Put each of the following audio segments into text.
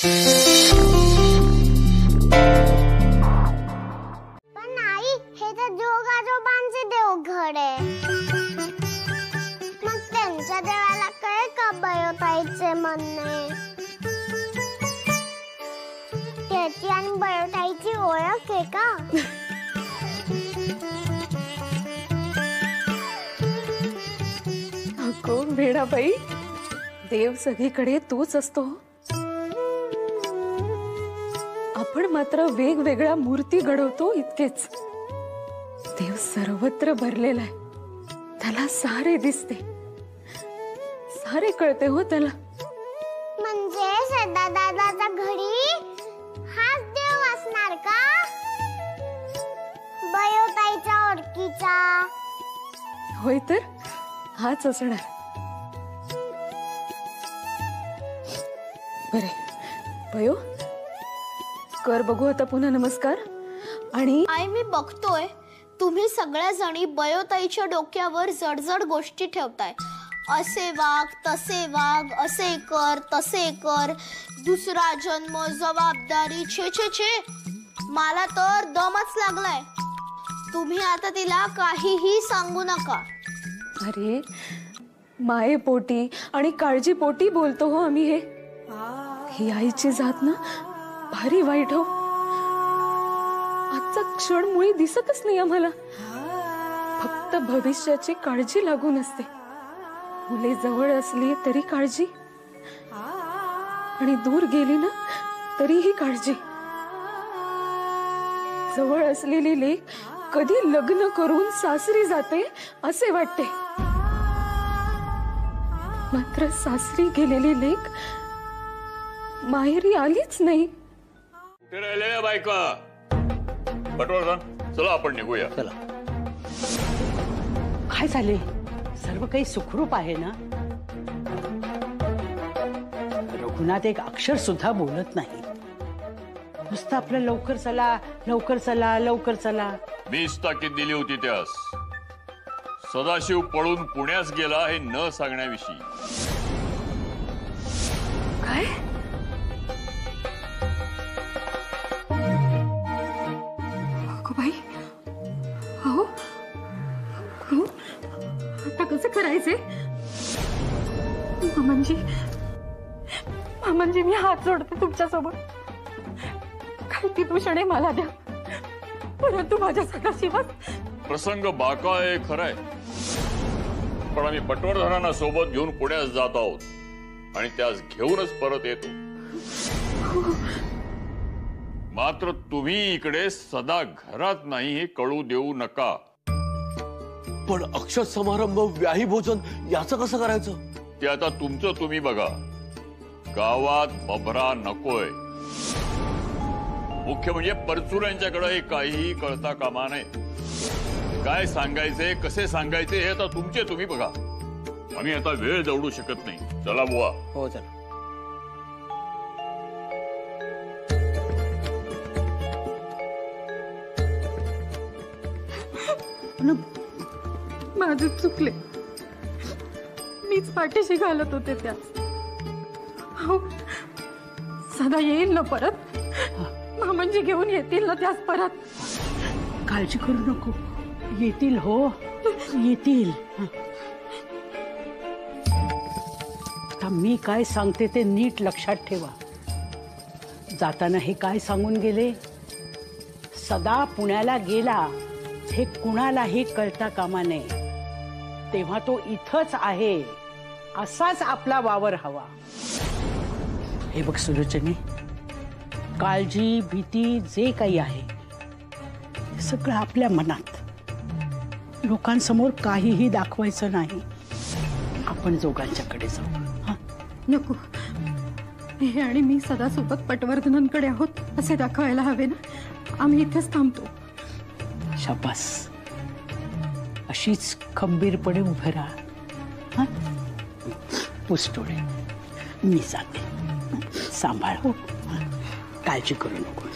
पण आई, हे तर जोगाजोबांचे देवघर आहे. मग त्यांच्या देवाला काय का बयोताईचे म्हणणे? त्याची आणि बयोताईची ओळख आहे का? अगो भेडाबाई, देव सगळीकडे तोच असतो. आपण मात्र वेगवेगळ्या मूर्ती घडवतो इतकेच. देव सर्वत्र भरलेला आहे. त्याला सारे दिसते, सारे कळते हो त्याला. म्हणजे सदादादाच्या घरी हाच देव असणार का? बयोताईच्या ओळखीचा? होय तर हाच असणार. बरे भयो, कर बघू आता पुन्हा नमस्कार. आणि आई, मी बघतोय तुम्ही सगळ्या जणी बयोताईच्या डोक्यावर जडजड गोष्टी ठेवताय. असे वाग, तसे वाग, असे कर, तसे कर, दुसरा जन्म, जबाबदारी, छे छे छे. मला तर दमच लागलाय. तुम्ही आता तिला काहीही सांगू नका. अरे मायेपोटी आणि काळजीपोटी बोलतो हो आम्ही. ही आईची जात ना भारी वाईट हो. आजचा क्षण मुळी दिसतच नाही आम्हाला. फक्त भविष्याची काळजी लागून असते. मुले जवळ असली तरी काळजी, आणि दूर गेली ना तरीही काळजी. जवळ असलेली लेक कधी लग्न करून सासरी जाते असे वाटते. मात्र सासरी गेलेली लेक माहेरी आलीच नाही. कुठे राहिलेल्या बायका? पटवर्धन, चला आपण निघूया. चला. काय झाले? सर्व काही सुखरूप आहे ना? रघुनाथ एक अक्षर सुद्धा बोलत नाही. नुसतं आपलं लवकर चला, लवकर चला, लवकर चला. मीच ताकीद दिली होती त्यास. सदाशिव पळून पुण्यास गेला हे न सांगण्याविषयी. काय? बाई, हो हो, आता कसं करायचे? मामांजी, मी हात जोडते तुमच्यासोबत. काही ती दूषणे मला द्या, परंतु माझ्या सदाशिवात. प्रसंग बाका आहे खरंय, पण आम्ही पटवर्धनांना सोबत घेऊन पुण्यास जात आहोत आणि त्यास घेऊनच परत येतो. मात्र तुम्ही इकडे सदा घरात नाही हे कळू देऊ नका. पण अक्षर समारंभ, व्याही भोजन याचं कसं करायचं? ते आता तुमचं तुम्ही बघा. गावात बभरा नकोय. मुख्य म्हणजे परचुऱ्यांच्याकडे काहीही कळता कामा नये. काय सांगायचे, कसे सांगायचे हे आता तुमचे तुम्ही बघा. आम्ही आता वेळ दौडू शकत नाही. चला बुवा. हो चला. माझे चुकले. मीच पाठीशी घालत होते त्या. सदा येईल ना परत? मामांजी घेऊन येतील ना त्याच परत? काळजी करू नको, येतील हो, येतील. आता मी काय सांगते ते नीट लक्षात ठेवा. जाताना हे काय सांगून गेले? सदा पुण्याला गेला हे कुणालाही कळता कामा नये. तेव्हा तो इथंच आहे असाच आपला वावर हवा. हे बघ सुलोचने, काळजी, भीती जे काही आहे ते सगळं आपल्या मनात. लोकांसमोर काहीही दाखवायचं नाही. आपण दोघांच्याकडे जाऊ. नको, हे आणि मी सदासोबत पटवर्धनांकडे आहोत असे दाखवायला हवे ना. आम्ही इथेच थांबतो. शाबास, अशीच खंबीरपणे उभे राहा. पुसटोळे, मी जाते. सांभाळ हो, काळजी करू नको.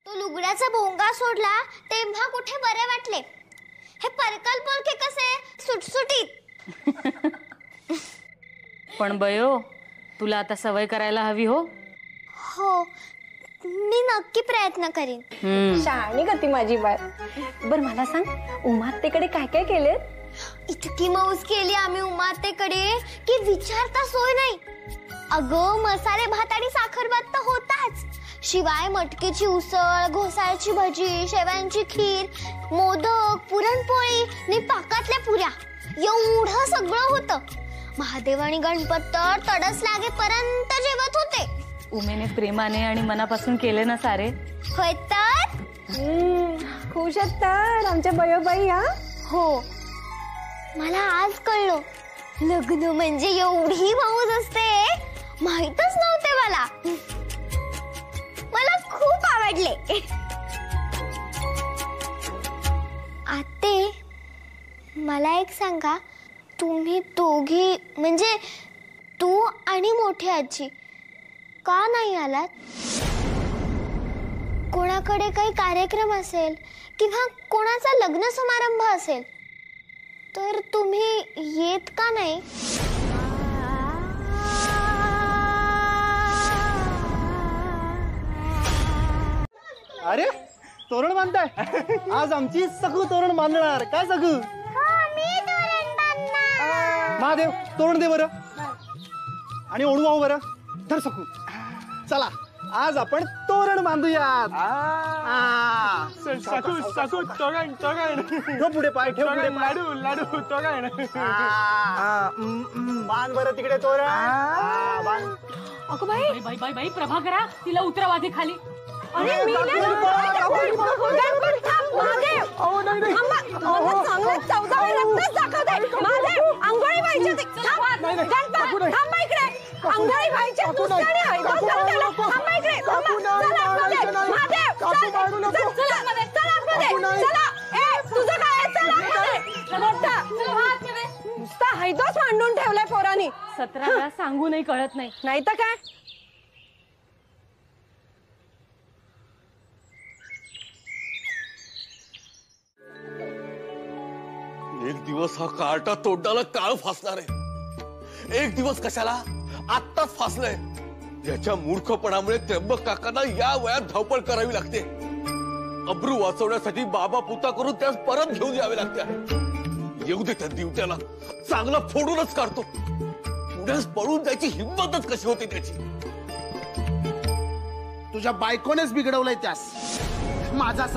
तो लुगड्याचा भोंगा सोडला तेव्हा कुठे बरे वाटले. परकल पोलके कसे सुटसुटीत. पण बयो, तुला आता सवय करायला हवी हो. हो, मी नक्की प्रयत्न करीन. शहाणी का ती माझी बाय. बर मला सांग, उमातेकडे काय काय केले? इतकी मौज केली आम्ही उमातेकडे की विचारता सोय नाही. अगं, मसाले भात आणि साखर भात तर होताच, शिवाय मटकीची उसळ, घोसाळ्याची भजी, शेवयांची खीर, मोदक, पुरणपोळी आणि पाकातल्या पुऱ्या, एवढं सगळं होतं. महादेव आणि गणपत तर तडस लागेपर्यंत जेवत होते. उमेने प्रेमाने आणि मनापासून केले ना सारे. होय तर. खुश आहेत तर आमच्या बयोबाई. हा हो, मला आज कळलं लग्न म्हणजे एवढी मौज असते, माहीतच नव्हते मला. मला खूप आवडले. आते, मला एक सांगा, तुम्ही दोघी म्हणजे तू आणि मोठी आजी का नाही आलात? कोणाकडे काही कार्यक्रम असेल किंवा कोणाचा लग्न समारंभ असेल तर तुम्ही येत का नाही? अरे, तोरण बांधताय? आज आमची सगू तोरण बांधणार. काय सगू? महादेव, तोरण दे बरं आणि ओढू वाहू बरं. धर सकू. चला, आज आपण तोरण बांधूयात. ठेव पुढे पाय, ठेव पुढे पाय. लाडू तोरण. बांध बरं तिकडे तोरण. अगं बाई बाई बाई बाई, प्रभाकरा, तिला उतरवादी खाली. अरे मी अंघोळी व्हायची. अंघोळी व्हायची. नुसता हैदोस मांडून ठेवलाय पोरांनी. 17 वेळा सांगूनही कळत नाही. नाही तर काय. एक दिवस हा कार्टा तोंडाला काळ फासणार आहे. एक दिवस कशाला, आत्ताच फासलंय. याच्या मूर्खपणामुळे त्र्यंबक काकांना या वयात धावपळ करावी लागते. अब्रू वाचवण्यासाठी बाबा पुता करून त्यास परत घेऊन यावे लागते. येऊ दे त्या दिवट्याला, चांगला फोडूनच काढतो. पुढेच पळून जायची हिंमतच कशी होती त्याची. तुझ्या बायकोनेच बिघडवलंय त्यास. माझा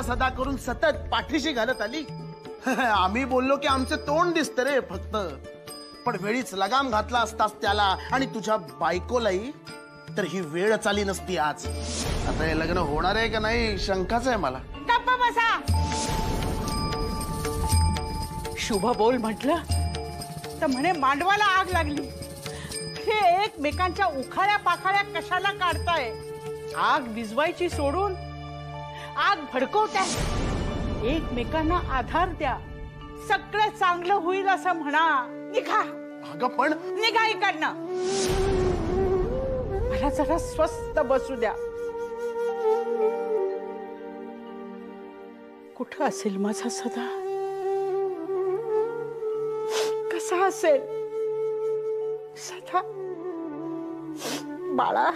सदा करून सतत पाठीशी घालत आली. आम्ही बोललो की आमचे तोंड दिसत रे फक्त, पण वेळीच लगाम घातला असतास त्याला आणि तुझ्या बायकोलाही, तर ही वेळच आली नसती आज. आता हे लग्न होणार आहे का नाही शंकाच आहे मला. गप्पा बसा. शुभ बोल म्हटलं तर म्हणे मांडवाला आग लागली. हे एकमेकांच्या उखाळ्या पाखाळ्या कशाला काढताय? आग विझवायची सोडून आग भडकवताय. एकमेकांना आधार द्या, सगळं चांगलं होईल असं म्हणा. निघा. अगं पण निघा इकडनं. मला जरा स्वस्त बसू द्या. कुठं असेल माझा सदा? कसा असेल सदा? बाळा,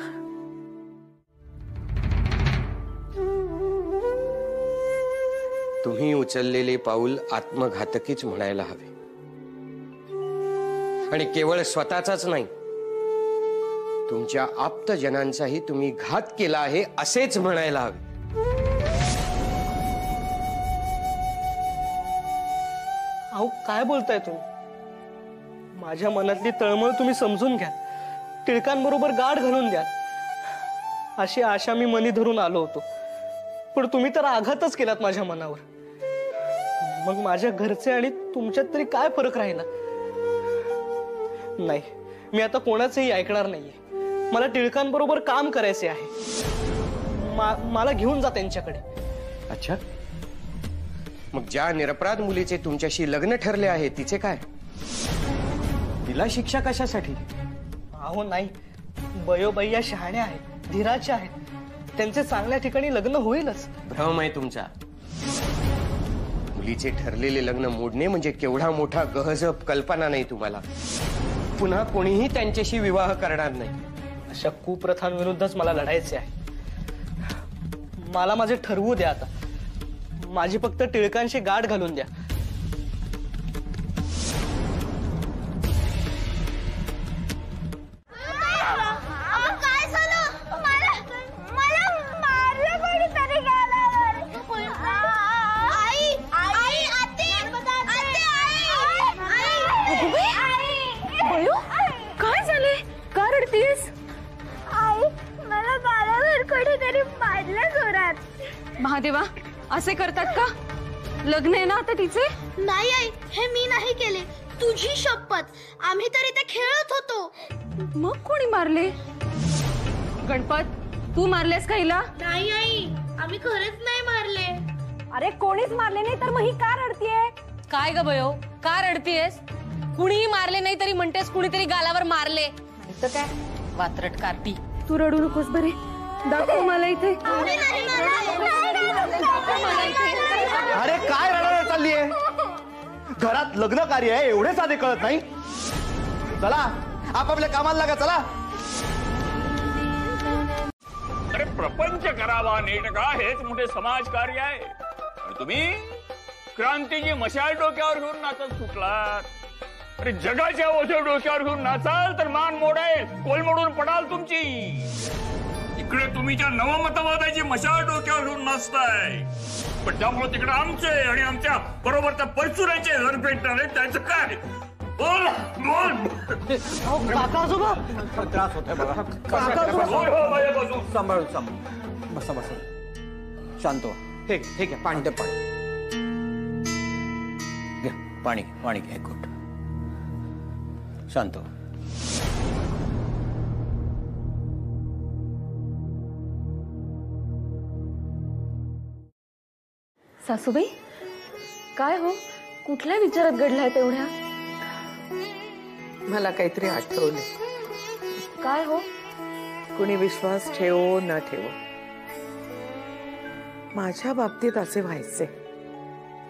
तुम्ही उचललेले पाऊल आत्मघातकीच म्हणायला हवे. आणि केवळ स्वतःचाच नाही, तुमच्या आप्तजनांचाही तुम्ही घात केला आहे असेच म्हणायला हवे. अहो, काय बोलताय तुम्ही? माझ्या मनातली तळमळ तुम्ही समजून घ्या. टिळकांबरोबर गाठ घालून द्या अशी आशा मी मनी धरून आलो होतो. पण तुम्ही तर आघातच केलात माझ्या मनावर. मग माझ्या घरचे आणि तुमच्यात तरी काय फरक राहिला? नाही, मी आता कोणाचंही ऐकणार नाहीये. मला टिळकांबरोबर काम करायचे आहे. मला घेऊन जा त्यांच्याकडे. अच्छा, मग ज्या निरपराध मुलीचे तुमच्याशी लग्न ठरले आहे तिचे काय? तिला शिक्षा कशासाठी? अहो नाही, बयोबाई या शहाण्या आहेत, धीराच्या आहेत. त्यांचे चांगल्या ठिकाणी लग्न होईलच. भ्रम आहे तुमचा. मुलीचे ठरलेले लग्न मोडणे म्हणजे केवढा मोठा गहजब कल्पना नाही तुम्हाला. पुन्हा कोणीही त्यांच्याशी विवाह करणार नाही. अशा कुप्रथांविरुद्धच मला लढायचे आहे. मला माझे ठरवू द्या आता. माझी फक्त टिळकांशी गाठ घालून द्या. काय झाले? का रडतीयस? आई मला बाळावर कोणीतरी मारलं जोरात. महादेवा, असे करतात का? लग्न आहे ना आता तिचे? नाही आई, हे मी नाही केले. तुझी शपथ, आम्ही तर इथे खेळत होतो. मग कोणी मारले? गणपत, तू मारलेस का हिला? नाही आई, आम्ही खरंच नाही मारले. अरे कोणीच मारले नाही तर मग ही का रडतीये? काय ग बयो, का रडतीयस? कुणीही मारले नाही तरी म्हणतेस कुणीतरी गालावर मारले. तर काय वात्रट कार्टी. तू रडू नकोस बरे. दाखव मला इथे. अरे काय रडायला चालली आहे? घरात लग्न कार्य आहे, एवढे साधे कळत नाही? चला आपापल्या कामाला लागा. चला. अरे प्रपंच करावा नीट का, हेच मोठे समाजकार्य आहे. आणि तुम्ही क्रांतीची मशाल डोक्यावर घेऊन नाचत सुटलात. अरे जगाच्या ओझे डोक्यावर घेऊन नाचाल तर मान मोडेल, कोलमडून पडाल तुमची. इकडे तुम्हीच्या नवमतवादाची मशाल डोक्यावर घेऊन नाचताय, पण त्यामुळे तिकडे आमचे आणि आमच्या बरोबर त्या परचुरांचे घर पेटणार आहे. त्याचं काय? बोल बोल. त्रास होतोय बघा. सांभाळून सांभाळून बसा बसा. शांत हो. ठीक ठीक आहे. पाणी दे. पाणी घ्या. पाणी पाणी घ्या. गुड. शांत हो. सासूबाई, काय हो, कुठल्या विचारात घडलाय तेवढ्या? मला काहीतरी आठवले. काय हो? कुणी विश्वास ठेवो न ठेवो, माझ्या बाबतीत असे व्हायचे.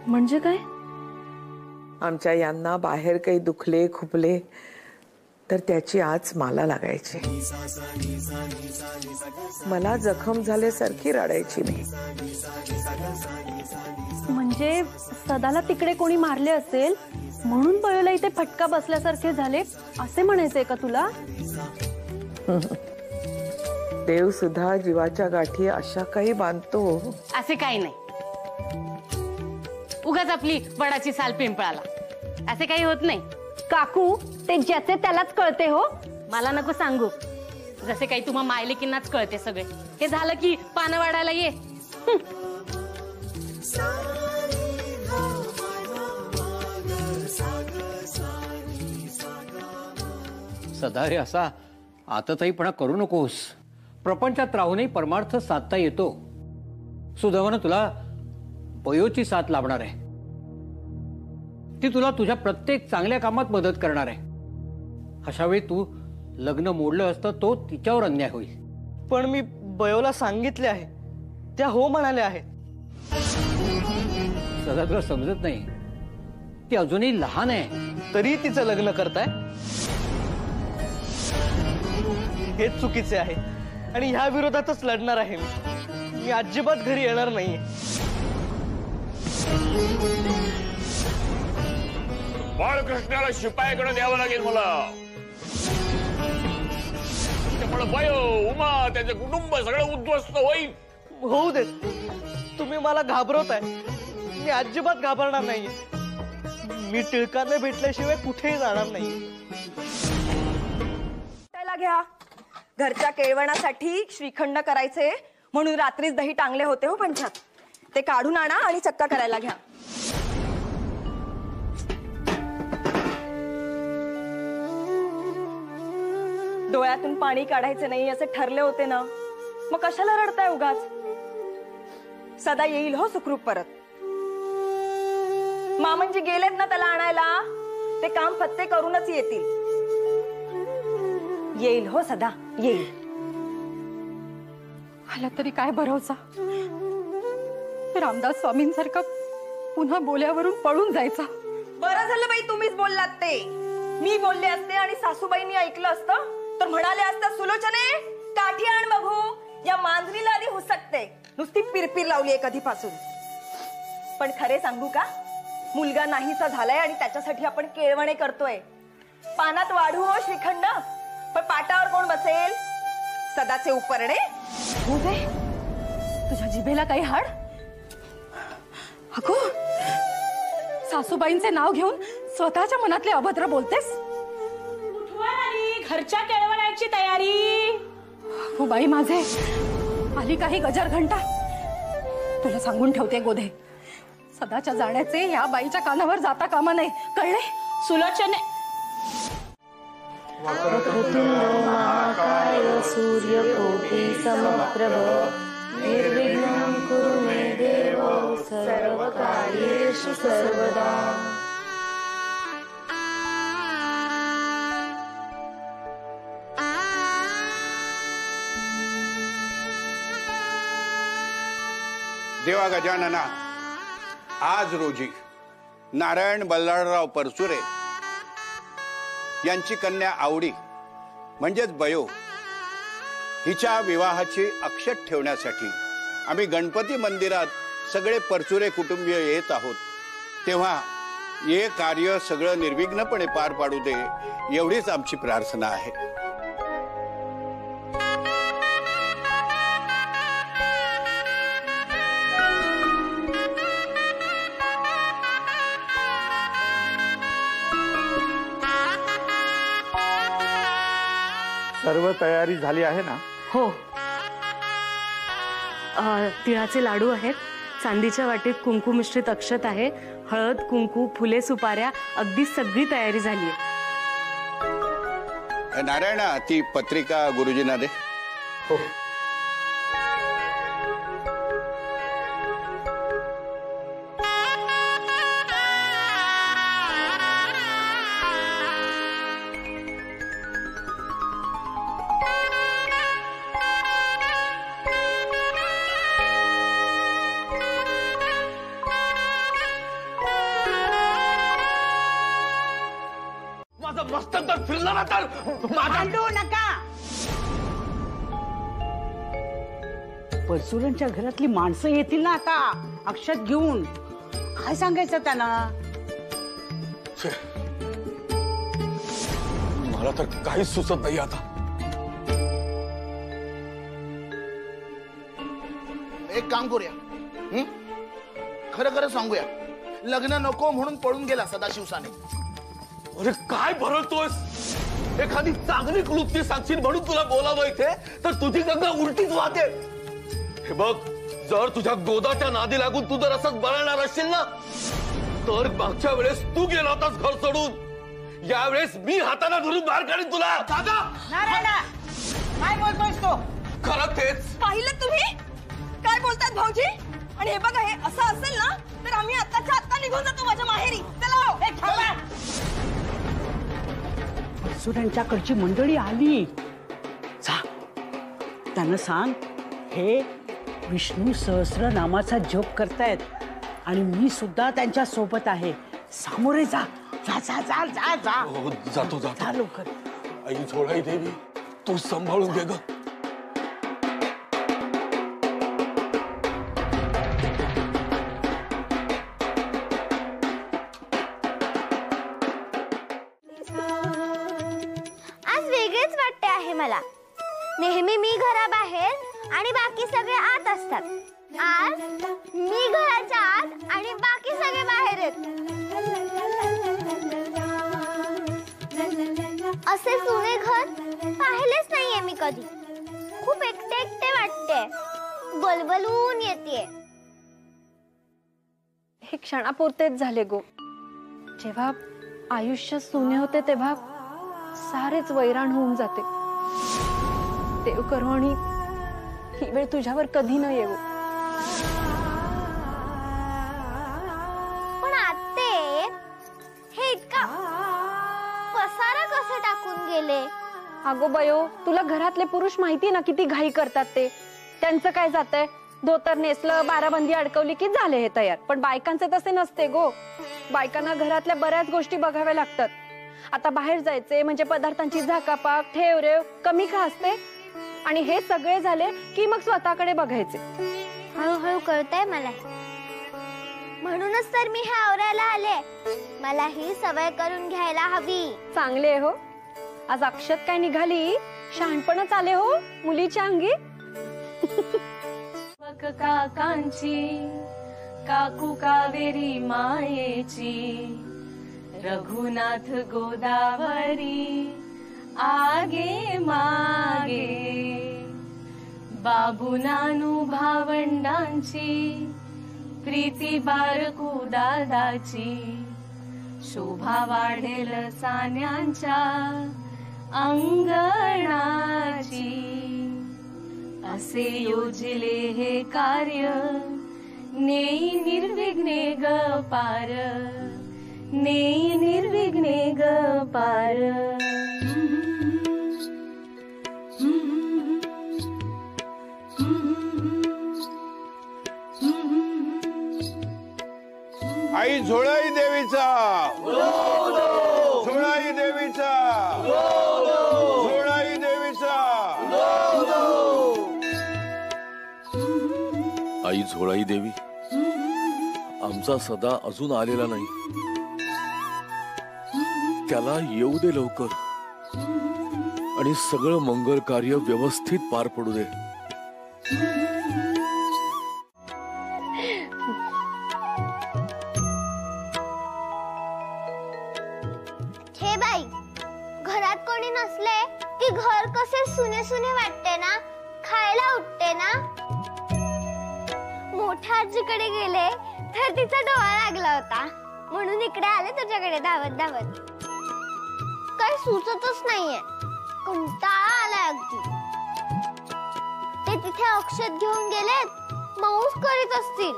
म्हणजे काय? आमच्या यांना बाहेर काही दुखले खुपले तर त्याची आज मला लागायची. मला जखम झाल्यासारखी रडायची नाही. म्हणजे सदाला तिकडे कोणी मारले असेल म्हणून बयोला इथे फटका बसल्यासारखे झाले असे म्हणायचंय का तुला? देव सुद्धा जीवाच्या गाठी अशा काही बांधतो. असे काही नाही. उगाच आपली वडाची साल पिंपळाला. असे काही होत नाही. काकू, ते ज्याचे त्यालाच कळते हो. मला नको सांगू. जसे काही तुम्हा मायलेकींनाच कळते सगळे. हे झालं की पानं वाढायला ये. सदा रे असा आतताईपणा करू नकोस. प्रपंचात राहूनही परमार्थ साधता येतो. सुदैवानं तुला बयोची साथ लाभणार आहे. ती तुला तुझ्या प्रत्येक चांगल्या कामात मदत करणार आहे. अशा वेळी तू लग्न मोडलं असतं तो तिच्यावर अन्याय होईल. पण मी बयोला सांगितले आहे, त्या हो म्हणाल्या आहेत. सदा तुला समजत नाही, ती अजूनही लहान आहे. तरी तिचं लग्न करताय हेच चुकीचे आहे. आणि ह्या विरोधातच लढणार आहे मी अजिबात घरी येणार नाहीये. बाळकृष्णाला शिपायाकडे द्यावं लागेल मला. त्यामुळे बयो, उमा, त्याचे कुटुंब सगळं उद्ध्वस्त होईल. होऊ देत. तुम्ही मला घाबरवताय. मी अजिबात घाबरणार नाहीये. मी टिळकांना भेटल्याशिवाय कुठेही जाणार नाही. त्याला घ्या. घरच्या केळवणासाठी श्रीखंड करायचे म्हणून रात्रीच दही टांगले होते हो पंचात. ते काढून आणा आणि चक्का करायला घ्या. डोळ्यातून पाणी काढायचे नाही असे ठरले होते ना, मग कशाला रडताय उगाच? सदा येईल हो सुखरूप परत. मामंजी गेलेत ना त्याला आणायला, ते काम फत्ते करूनच येतील. येईल हो सदा, येईल. आला तरी काय भरोसा. रामदास स्वामींसारखा पुन्हा बोल्यावरून पळून जायचा. बरं झालं बाई तुम्हीच बोललात ते. मी बोलले असते आणि सासूबाईंनी ऐकलं असतं तर म्हणाले असतं, सुलोचने काठी आण बघू, या मांजरीला आधी हुसकते, नुसती पिरपीर लावली आहे कधीपासून. पण खरे सांगू का, मुलगा नाहीसा झालाय आणि त्याच्यासाठी आपण केळवणे करतोय. पानात वाढू हो श्रीखंड, पण पाटावर कोण बसेल? सदाचे उपरणे. दे तुझ्या जिभेला काही हाड? अगो, सासूबाईंचे नाव घेऊन स्वतःच्या मनातले अभद्र बोलतेस. घरच्या केळवण्याची तयारी. हो बाई माझे, आली काही गजर घंटा. तुला सांगून ठेवते गोधे, सदाच्या जाण्याचे या बाईच्या कानावर जाता कामा नये, कळले? सुलोचने. महाकाय सूर्यकोटि समप्रभ निर्विघ्नं कुरु मे देव सर्वकार्येषु सर्वदा. देवा गजानना, आज रोजी नारायण बल्लाळराव परचुरे यांची कन्या आवडी म्हणजेच बयो हिच्या विवाहाची अक्षत ठेवण्यासाठी आम्ही गणपती मंदिरात सगळे परचुरे कुटुंबीय येत आहोत. तेव्हा हे कार्य सगळं निर्विघ्नपणे पार पाडू दे, एवढीच आमची प्रार्थना आहे. सर्व तयारी झाली आहे ना? हो. तिळाचे लाडू आहेत, चांदीच्या वाटीत कुंकू मिश्रित अक्षत आहे, हळद, कुंकू, फुले, सुपाऱ्या, अगदी सगळी तयारी झाली आहे. नारायणा, ती पत्रिका गुरुजींना दे. हो. मस्तक जर फिरलं ना तर भांडू नका. परचुरांच्या घरातली माणसं येतील ना आता अक्षत घेऊन. काय सांगायचं त्यांना? मला तर काहीच सुचत नाही आता. एक काम करूया, खरं खरं सांगूया, लग्न नको म्हणून पळून गेला सदाशिवसाने. अरे काय भरवतोयस? एखादी चांगली क्लुप्ती सांगशील म्हणून तुला बोलावं इथे, तर तुझी गंगा उलटीच वाहते. हे बघ, जर तुझ्या गोदाच्या नादी लागून तू जर असंच बळणार असशील ना, तर मागच्या वेळेस तू गेला होतास घर सोडून, यावेळेस मी हाताला धरून बाहेर काढीन तुला. दादा, नारायणा, काय बोलतोयस तो? खरं तेच. पाहिलं तुम्ही काय बोलतात भाऊजी? आणि हे बघा, हे असं असेल ना तर आम्ही आत्ताच्या आत्ता निघून जातो माझ्या माहेरी. चला. परचुरांच्याकडची मंडळी आली. जा, त्यांना सांग हे विष्णू सहस्रनामाचा जप करतायत आणि मी सुद्धा त्यांच्या सोबत आहे. सामोरे जा. जा जा जा जा जा. हो, जातो जातो. जा लवकर. आई थोडाही देवी, तू सांभाळून घे ग. मला नेहमी मी घराबाहेर आणि बाकी सगळे आत असतात. आज मी घराच्या आत आणि बाकी सगळे बाहेर आहेत. असे जुने घर पाहिलेच नाहीये मी कधी. खूप एकटे एकटे वाटते, बलबलून येते. हे क्षणापुरतेच झाले गो. जेव्हा आयुष्य सुने होते तेव्हा सारेच वैराण होऊन जाते. देव करो आणि ही वेळ तुझ्यावर कधी न येवो. पण आते हे इतका पसारा कसे टाकून गेले? अगो बयो, तुला घरातले पुरुष माहिती ना किती घाई करतात ते. त्यांचं काय जातंय? धोतर नेसलं, बाराबंदी अडकवली की झाले हे तयार. पण बायकांचे तसे नसते गो. बायकांना घरातल्या बऱ्याच गोष्टी बघाव्या लागतात. आता बाहेर जायचे म्हणजे पदार्थांची झाकापाक, ठेवरेव कमी का असते. आणि हे सगळे झाले की मग स्वतःकडे बघायचे. हळूहळू कळतंय मला. म्हणूनच तर मी हे आवरायला आले. मला ही सवय करून घ्यायला हवी. चांगले हो. आज अक्षत काय निघाली, शहाणपणच आले हो मुलीच्या अंगी. काकांची काकू कावेरी मायेची, रघुनाथ गोदावरी आगे मागे, बाबू नानू भावंडांची प्रीती बारकू दादाची, शोभा वाढेल सान्यांच्या अंगणाची, असे योजिले हे कार्य नेई निर्विघ्ने ग पार, नेई निर्विघ्ने ग पार. आई झोळाई देवीचा, झोळाई देवीचा, झोळाई देवीचा. आई झोळाई देवी, आमचा सदा अजून आलेला नाही. त्याला येऊ दे लवकर आणि सगळं मंगल कार्य व्यवस्थित पार पडू दे. हे बाई, घरात कोणी नसले की घर कसे सुने सुने वाटते ना, खायला उठते ना. मोठ्या आजीकडे गेले तर तिचा डोळा लागला होता म्हणून इकडे आले तुझ्याकडे धावत धावत. काही सुचतच नाहीये, कंटाळा आलाय अगदी. ते तिथे अक्षत घेऊन गेलेत, मौज करीत असतील.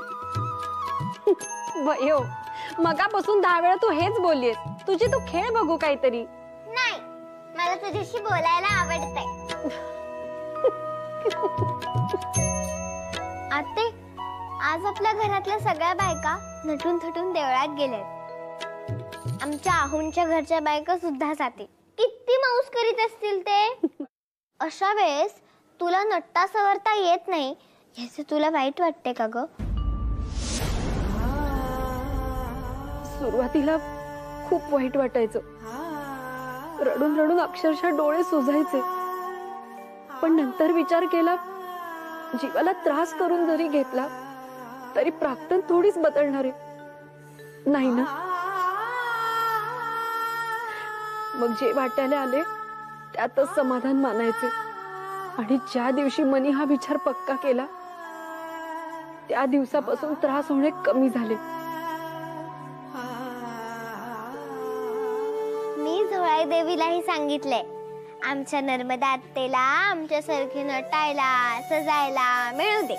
वयो, मगापासून 10 वेळा तू हेच बोललीस. तुझी तू खेळ बघू काहीतरी. नाही, मला तुझ्याशी बोलायला आवडतंय. आते, आज आपल्या घरातल्या सगळ्या बायका नटून थटून देवळात गेल्यात. आमच्या आहूंच्या घरच्या बायका सुद्धा जाते. किती मौज करीत असतील ते. अशा वेळेस तुला नटता सवरता येत नाही याचे तुला वाईट वाटते का ग? सुरुवातीला खूप वाईट वाटायचं. रडून रडून अक्षरशः डोळे सुजायचे. पण नंतर विचार केला, जीवाला त्रास करून जरी घेतला तरी प्राक्तन थोडीच बदलणार आहे नाही ना. मग जे वाटायला आले त्यातच समाधान मानायचे. आणि ज्या दिवशी मनी हा विचार पक्का केला त्या दिवसापासून त्रास होणे कमी झाले. मी झोळाई देवीलाही सांगितले, आमच्या नर्मदा आत्तेला आमच्यासारखे नटायला सजायला मिळू दे.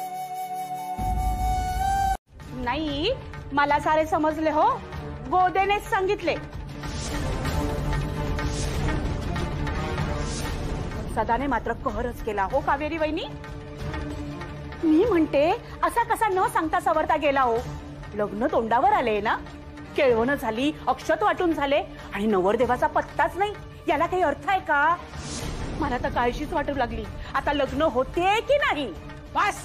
नाही, मला सारे समजले हो. गोदेनेच सांगितले. सदाने मात्र कहरच केला हो कावेरी वहिनी. मी म्हणते असा कसा न सांगता सवरता गेला हो. लग्न तोंडावर आले ना, केळवणं झाली, अक्षत वाटून झाले आणि नवरदेवाचा पत्ताच नाही. याला काही अर्थ आहे का? मला तर काळजीच वाटू लागली. आता लग्न होते की नाही. बस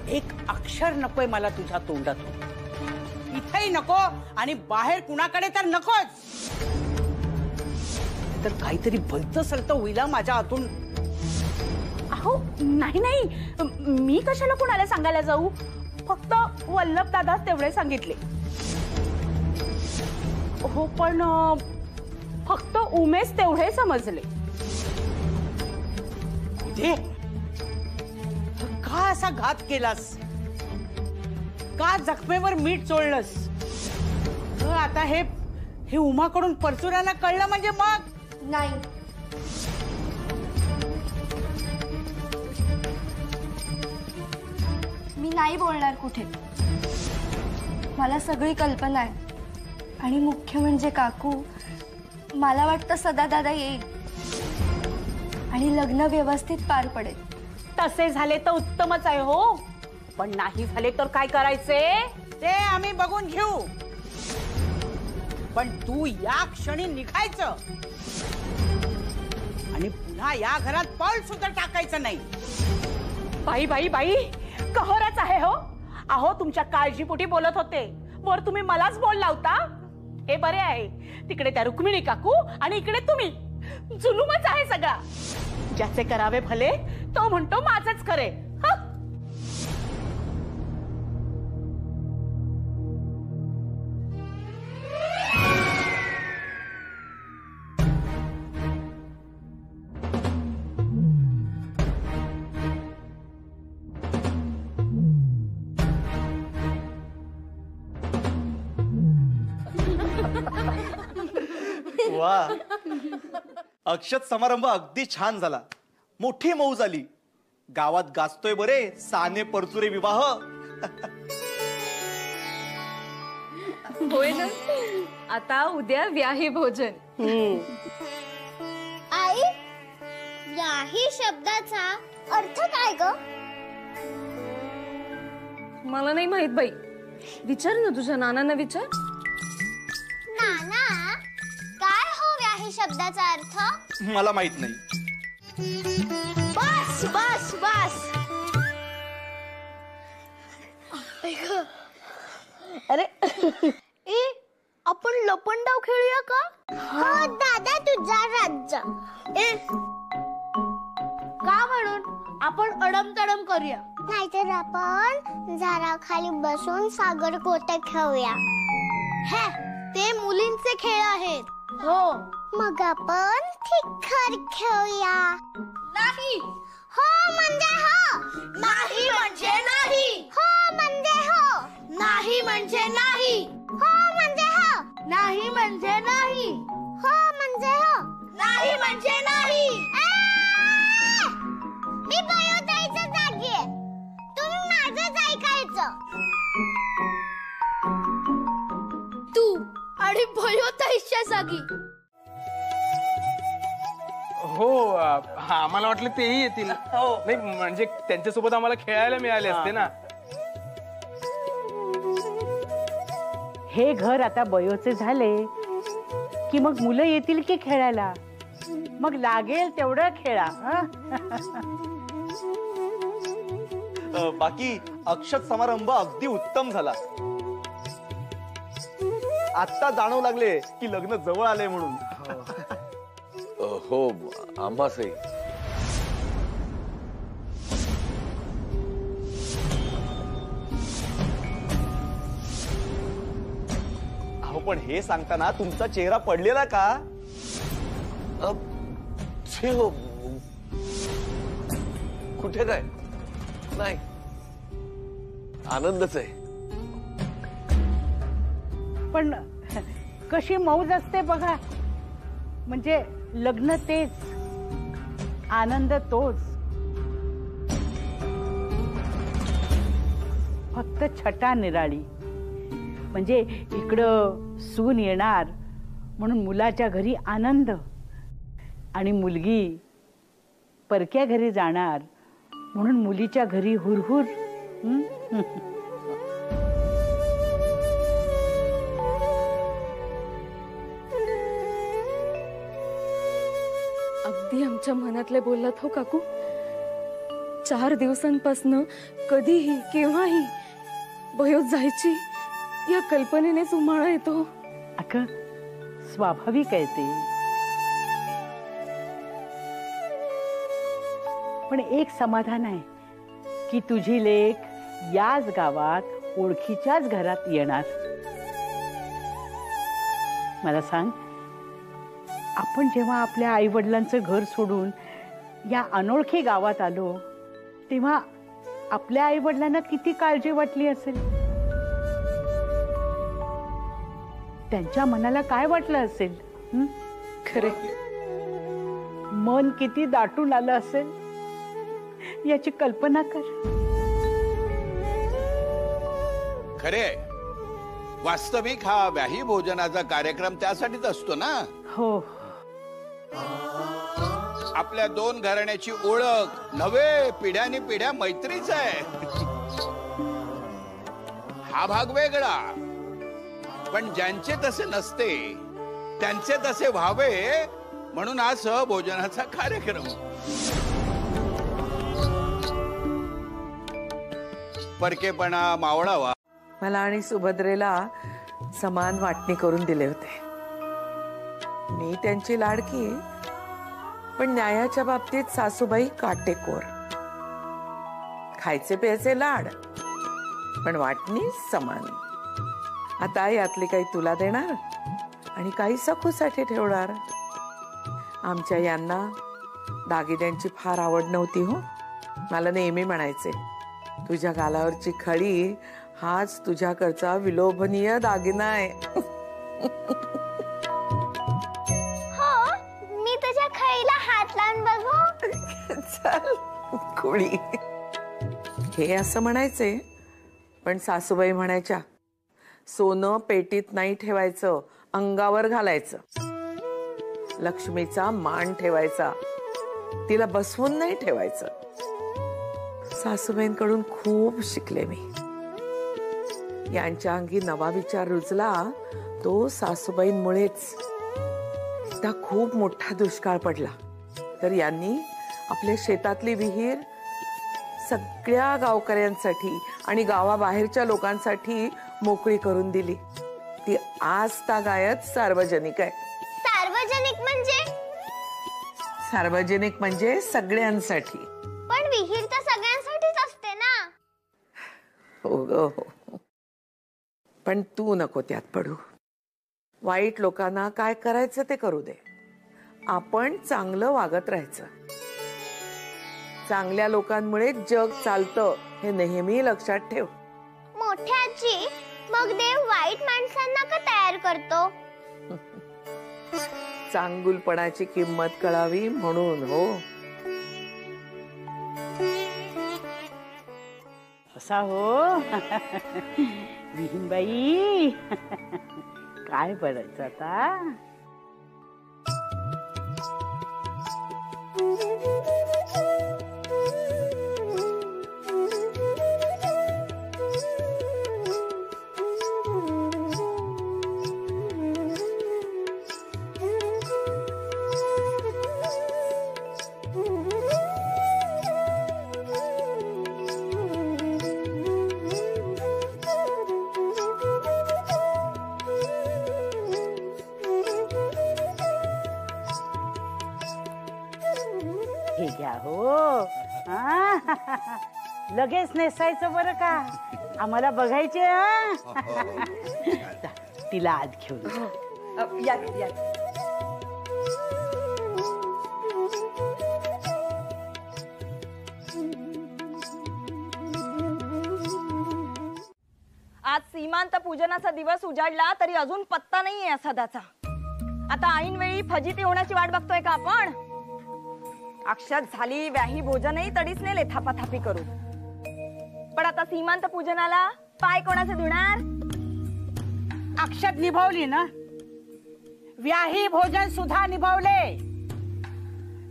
एक अक्षर नकोय मला तुझ्या तोंडातून. इथेही नको आणि बाहेर कुणाकडे तर नकोच. तर काहीतरी भलतं सलतं होईल माझ्या हातून. अहो नाही नाही, मी कशाला कुणाला सांगायला जाऊ. फक्त वल्लभ दादा तेवढे सांगितले हो. पण फक्त उमेश तेवढे समजले. का असा घात केलास? का जखमेवर मीठ चोळलंस? आता हे उमाकडून परचुरांना कळलं म्हणजे मग नाही. मी नाही बोलणार कुठे. मला सगळी कल्पना आहे. आणि मुख्य म्हणजे काकू, मला वाटतं सदा दादा येईल आणि लग्न व्यवस्थित पार पडेल. तसे झाले तर उत्तमच आहे हो, पण नाही झाले तर काय करायचे ते आम्ही बघून घेऊ. पण तू या क्षणी निघायचं आणि पुन्हा या घरात पाऊल सुद्धा टाकायचं नाही. बाई बाई बाई, कहरच आहे हो. अहो तुमच्या काळजीपोटी बोलत होते, वर तुम्ही मलाच बोल लावता. हे बरे आहे, तिकडे त्या रुक्मिणी काकू आणि इकडे तुम्ही. जुलूमच आहे सगळा. ज्याचे करावे भले तो म्हणतो माझंच करे. वा, अक्षत समारंभ अगदी छान झाला. मोठी मौज झाली. गावात गाजतोय बरे साने परचुरे विवाह. होय ना. आता उद्या व्याही भोजन. आई, याही शब्दाचा अर्थ काय ग? मला नाही माहित बाई. विचार ना, तुझ्या नानांना विचार. नाना, काय हो व्याही शब्दाचा अर्थ? मला माहित नाही. बस बस बस. अरे ए, आपण लपंडाव खेळूया का? हो दादा, तुझा राज्य. ए, का म्हणून आपण अडम तडम करूया. नाहीतर आपण झाडाखाली बसून सागर गोटे खेळूया. हे, ते मुलींचे खेळ आहेत. हो, मग आपण ठिक्कर खेळूया. नाही. हो म्हणजे हो. नाही म्हणजे नाही. हो म्हणजे हो. नाही म्हणजे नाही. हो म्हणजे हो. नाही म्हणजे नाही. हो म्हणजे हो. नाही म्हणजे नाही. मी बयोताईच्या जागी आहे. तुम्ही माझंच ऐकायचं. तू आणि बयोताईच्या जागी. हो, आम्हाला वाटलं तेही येतील. नाही म्हणजे त्यांच्यासोबत आम्हाला खेळायला मिळाले असते ना. हे घर आता बयोचे झाले की मग मुलं येतील की खेळायला. मग लागेल तेवढं खेळा. बाकी अक्षत समारंभ अगदी उत्तम झाला. आता जाणवू लागले की लग्न जवळ आले म्हणून. हो, आम्हासही. अहो पण हे सांगताना तुमचा चेहरा पडलेला का? कुठे काय नाही, आनंदच आहे. पण कशी मौज असते बघा. म्हणजे लग्न तेच, आनंद तोच. फक्त छटा निराळी. म्हणजे इकडं सून येणार म्हणून मुलाच्या घरी आनंद, आणि मुलगी परक्या घरी जाणार म्हणून मुलीच्या घरी हुरहुर. अगदी आमच्या मनातले बोललात हो काकू. 4 दिवसांपासनं कधीही केव्हाही बयोत जायची या कल्पनेनेच उमाळा येतो. अगं स्वाभाविक आहे ते. पण एक समाधान आहे की तुझी लेक याच गावात ओळखीच्याच घरात येणार. मला सांग, आपण जेव्हा आपल्या आई वडिलांचं घर सोडून या अनोळखी गावात आलो तेव्हा आपल्या आई वडिलांना किती काळजी वाटली असेल. त्यांच्या मनाला काय वाटलं असेल. खरे, मन किती दाटून आलं असेल याची कल्पना कर. खरे, वास्तविक हा व्याही भोजनाचा कार्यक्रम त्यासाठीच असतो ना. हो. आपल्या दोन घराण्याची ओळख नव्हे, पिढ्यानी पिढ्या मैत्रीच आहे. हा भाग वेगळा. पण ज्यांचे तसे नसते त्यांचे तसे व्हावे म्हणून हा सहभोजनाचा कार्यक्रम. परकेपणा मावळावा. मला आणि सुभद्रेला समान वाटणी करून दिले होते. मी त्यांची लाडकी, पण न्यायाच्या बाबतीत सासूबाई काटेकोर. खायचे प्यायचे लाड, पण वाटणी समान. आता यातली काही तुला देणार आणि काही सखूसाठी ठेवणार. आमच्या यांना दागिन्यांची फार आवड नव्हती हो. मला नेहमी म्हणायचे, तुझ्या गालावरची खडी हाच तुझ्याकडचा विलोभनीय दागिना आहे. हो, मी तुझ्या खळीला हात लावून बघू. चल खुळी. हे असं म्हणायचे, पण सासूबाई म्हणायच्या, सोनं पेटीत नाही ठेवायचं, अंगावर घालायचं. लक्ष्मीचा मान ठेवायचा, तिला बसवून नाही ठेवायचं. सासूबाईंकडून खूप शिकले मी. यांच्या अंगी नवा विचार रुजला तो सासूबाईंमुळेच. त्या खूप मोठा दुष्काळ पडला, तर यांनी आपल्या शेतातली विहीर सगळ्या गावकऱ्यांसाठी आणि गावाबाहेरच्या लोकांसाठी मोकळी करून दिली. ती आज तागायत सार्वजनिक आहे. सार्वजनिक म्हणजे? सार्वजनिक म्हणजे सगळ्यांसाठी. पण विहीर तर सगळ्यांसाठीच असते ना. हो ग हो, पण तू नको त्यात पडू. वाईट लोकांना काय करायचं ते करू दे. आपण चांगलं वागत राहायचं. चांगल्या लोकांमुळे जग चालतं हे नेहमी लक्षात ठेव. मोठ्या आजी, मग देव वाईट माणसांना का तयार करतो? चांगुलपणाची किंमत कळावी म्हणून हो. असा हो. विहीनबाई, काय पडायचं आता? हे घ्या हो. लगेच नेसायचं बरं का, आम्हाला बघायचे. तिला आत घेऊन या. आज सीमांत पूजनाचा दिवस उजाडला तरी अजून पत्ता नाहीये सदाचा. आता ऐन वेळी फजिती होण्याची वाट बघतोय का आपण? अक्षत झाली, व्याही भोजनही तडीच नेले थापाथापी करून. पण आता सीमांत पूजनाला पाय कोणाचे धुणार? अक्षत निभावली ना, व्याही भोजन सुद्धा निभावले,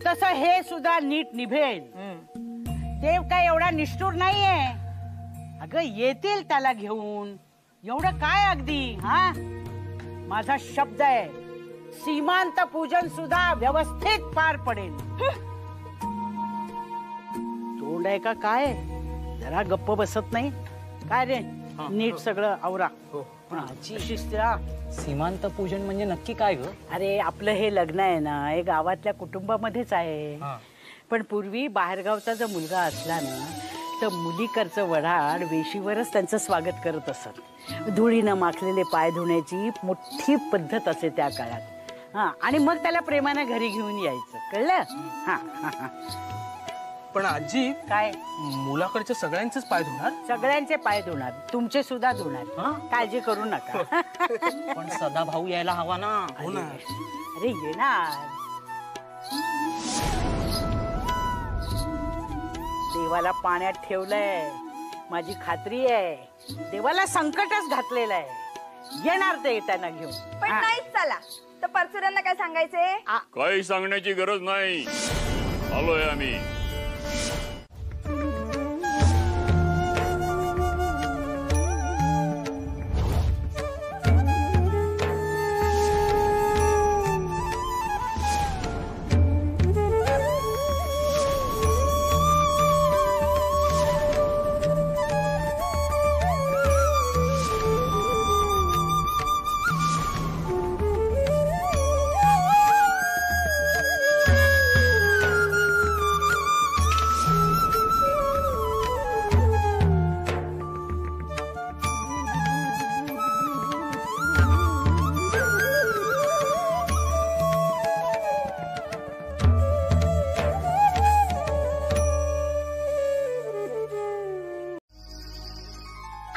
तसं हे सुद्धा नीट निभेल. देव काय एवढा निष्ठुर नाहीये. अगं येतील त्याला घेऊन, एवढं काय अगदी. हा, माझा शब्द आहे, सीमांत पूजन सुद्धा व्यवस्थित पार पडेल. तोंड आहे का काय, जरा गप्प बसत नाही काय रे? नीट सगळं आवरा. सीमांत पूजन म्हणजे नक्की काय ग? अरे आपलं हे लग्न आहे ना, हे गावातल्या कुटुंबामध्येच आहे. पण पूर्वी बाहेरगावचा जर मुलगा असला ना, तर मुलीकडचं वऱ्हाड वेशीवरच त्यांचं स्वागत करत असत. धुळीनं माखलेले पाय धुण्याची मोठी पद्धत असे त्या काळात. हा, आणि मग त्याला प्रेमानं घरी घेऊन यायचं, कळलं? हा. पण आजी, काय मुलाकडच्या सगळ्यांचेच पाय धुणार? सगळ्यांचे पाय धुणार, तुमचे सुद्धा धुणार, काळजी करू नका. पण सदा भाऊ यायला हवा ना. हो ना. अरे येणार. देवाला पाण्यात ठेवलंय, माझी खात्री आहे. देवाला संकटच घातलेलं आहे, येणार ते त्यांना घेऊन. पण नाहीच चला तर परचुऱ्यांना काय सांगायचे? काही सांगण्याची गरज नाही. आलोय आम्ही.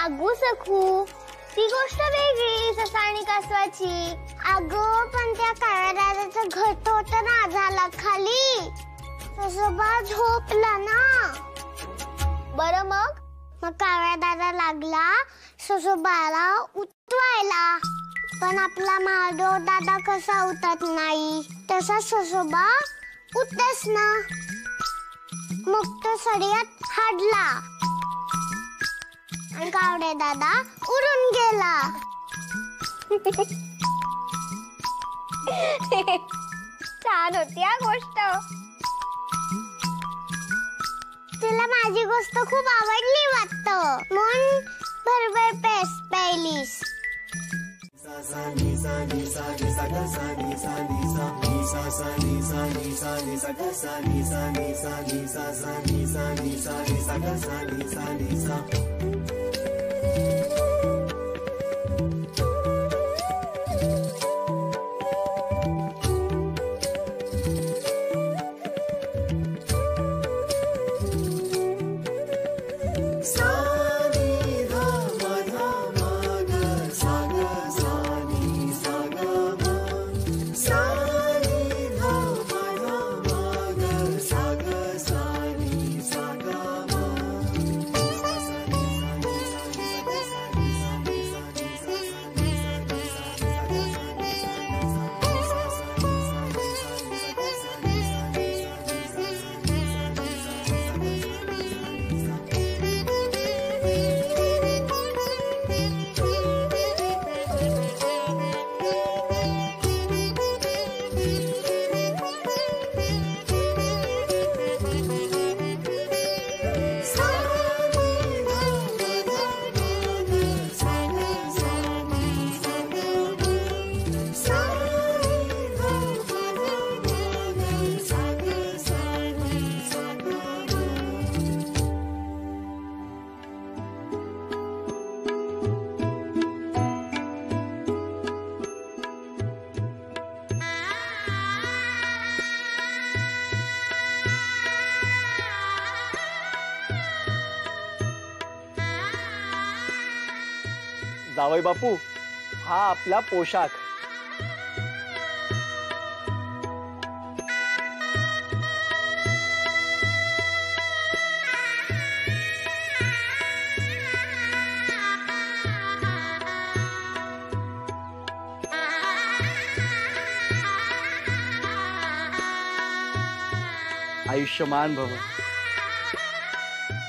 अगो सखू, ती गोष्ट वेगळी ससा आणि कासवाची. अगो पण त्या काळ्या दादाचं घट होत ना झाला खाली, ससोबा झोपला ना. बरं मग काळ्या दादा लागला ससोबाला उठवायला, पण आपला माधव दादा कसा उठत नाही तसा ससोबा उठतच ना. मग तो सडयात हाडला आणि कावडे दादा उडून गेला. छान होती हा गोष्ट. तुला माझी गोष्ट खूप आवडली वाटतं, म्हणून भरभर पेस प्यायलीस. जावई बापू, हा आपला पोशाख. आयुष्यमान भव.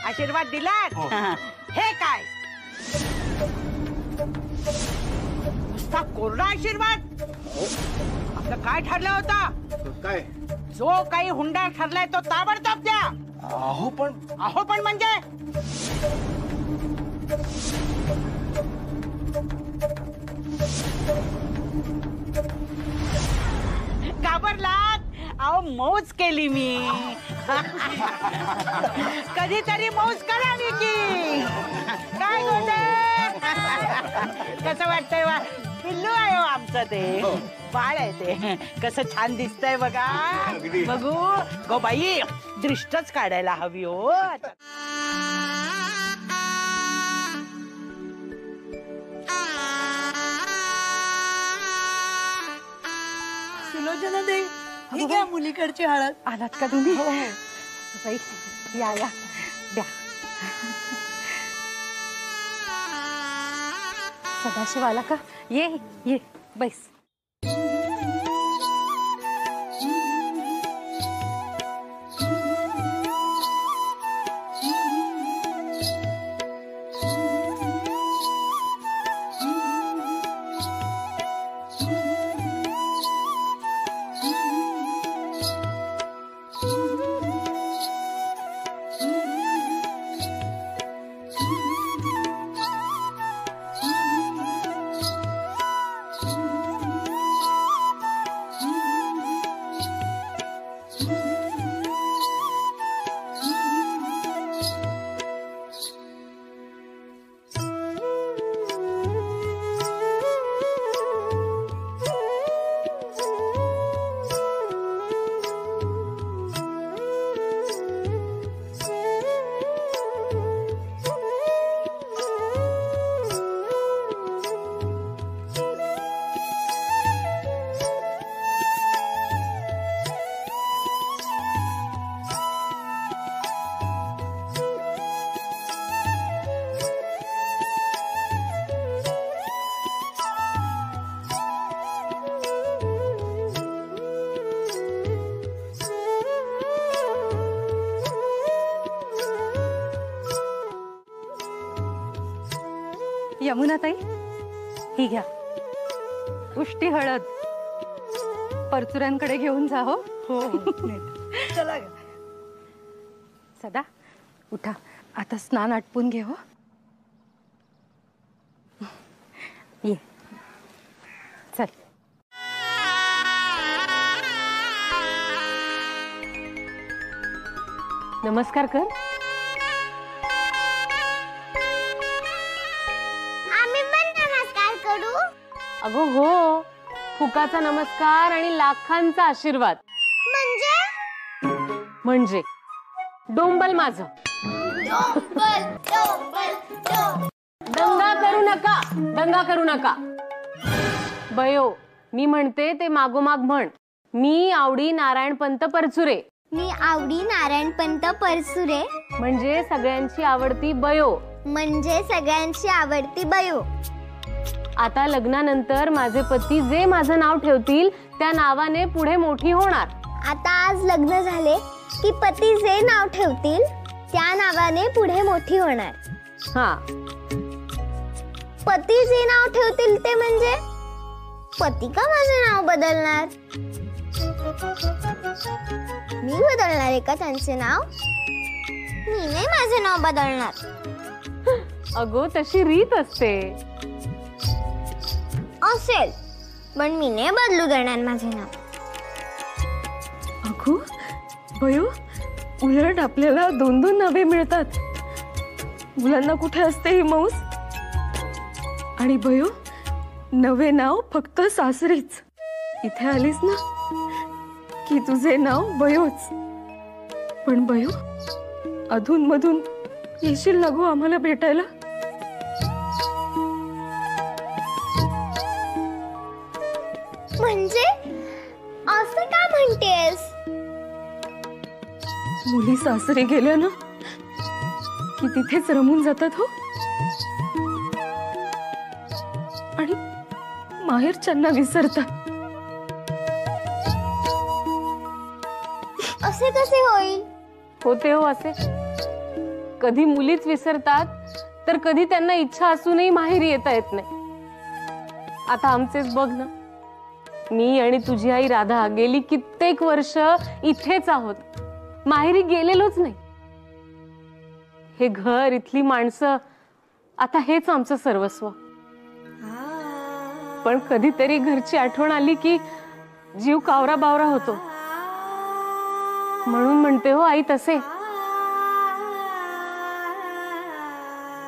आशीर्वाद दिलात. हे काय नुसता कोरडा आशीर्वाद? आपलं काय ठरलं होतं? काय जो काही हुंडा ठरलाय तो ताबडतोब द्या. अहो पण म्हणजे घाबरलात? अहो मौज केली मी. कधीतरी मौज करावी की काय गोटे. कसं वाटतंय वा, पिल्लू आहे हो आमचं ते, बाळ आहे ते. कसं छान दिसतंय बघा. बघू गो बाई, दृष्टच काढायला हवी हो. सुलोचना दे, ही घ्या मुलीकडची हळद. आलात का तुम्ही? बाई या या द्या. सदाशिव आला का? ये ये बैस. यमुनाताई, ही घ्या उष्टी हळद. परचुऱ्यांकडे घेऊन जा. हो चला सदा उठा, आता स्नान आटपून घे. हो ये चल. नमस्कार कर. आम्ही पण नमस्कार करू. अगो हो, फुकाचा नमस्कार आणि लाखांचा आशीर्वाद. म्हणजे डोंबल माझं. दंगा करू नका, दंगा करू नका. बयो, मी म्हणते ते मागोमाग म्हण. मी आवडी नारायणपंत परचुरे. मी आवडी नारायणपंत परसुरे. म्हणजे सगळ्यांची आवडती बयो. म्हणजे सगळ्यांची आवडती बयो. आता लग्नानंतर माझे पती जे माझं नाव ठेवतील त्या नावाने पुढे मोठी होणार. आता आज लग्न झाले की पती जे नाव ठेवतील त्या नावाने पुढे मोठी होणार. हा, पती जे नाव ठेवतील ते म्हणजे पती का माझं नाव बदलणार? मी बदलणार आहे का त्यांचे नाव? मी नाही माझे नाव बदलणार. अगो तशी रीत असते. असेल, पण मी नाही बदलू देणार माझे नाव. अगो बयो, उलट आपल्याला 2-2 नावे मिळतात. मुलांना कुठे असते ही मौस? आणि बयो, नवे नाव फक्त सासरीच. इथे आलीस ना की तुझे नाव बयोच. पण बयो, अधून मधून येशील ना गो आम्हाला भेटायला? म्हणजे असं का म्हणतेस? मुली सासरी गेल्या ना की तिथेच रमून जातात. हो, आणि माहेरच्यांना विसरतात. असे कसे होईल? होते हो असे. कधी मुलीच विसरतात तर कधी त्यांना इच्छा असूनही माहेरी येता येत नाही. आता आमचेच बघ ना. मी आणि तुझी आई राधा गेली कित्येक वर्ष इथेच आहोत, माहेरी गेलेलोच नाही. हे घर, इथली माणसं, आता हेच आमचं सर्वस्व. पण कधीतरी घरची आठवण आली की जीव कावरा बावरा होतो. म्हणून म्हणते हो आई तसे.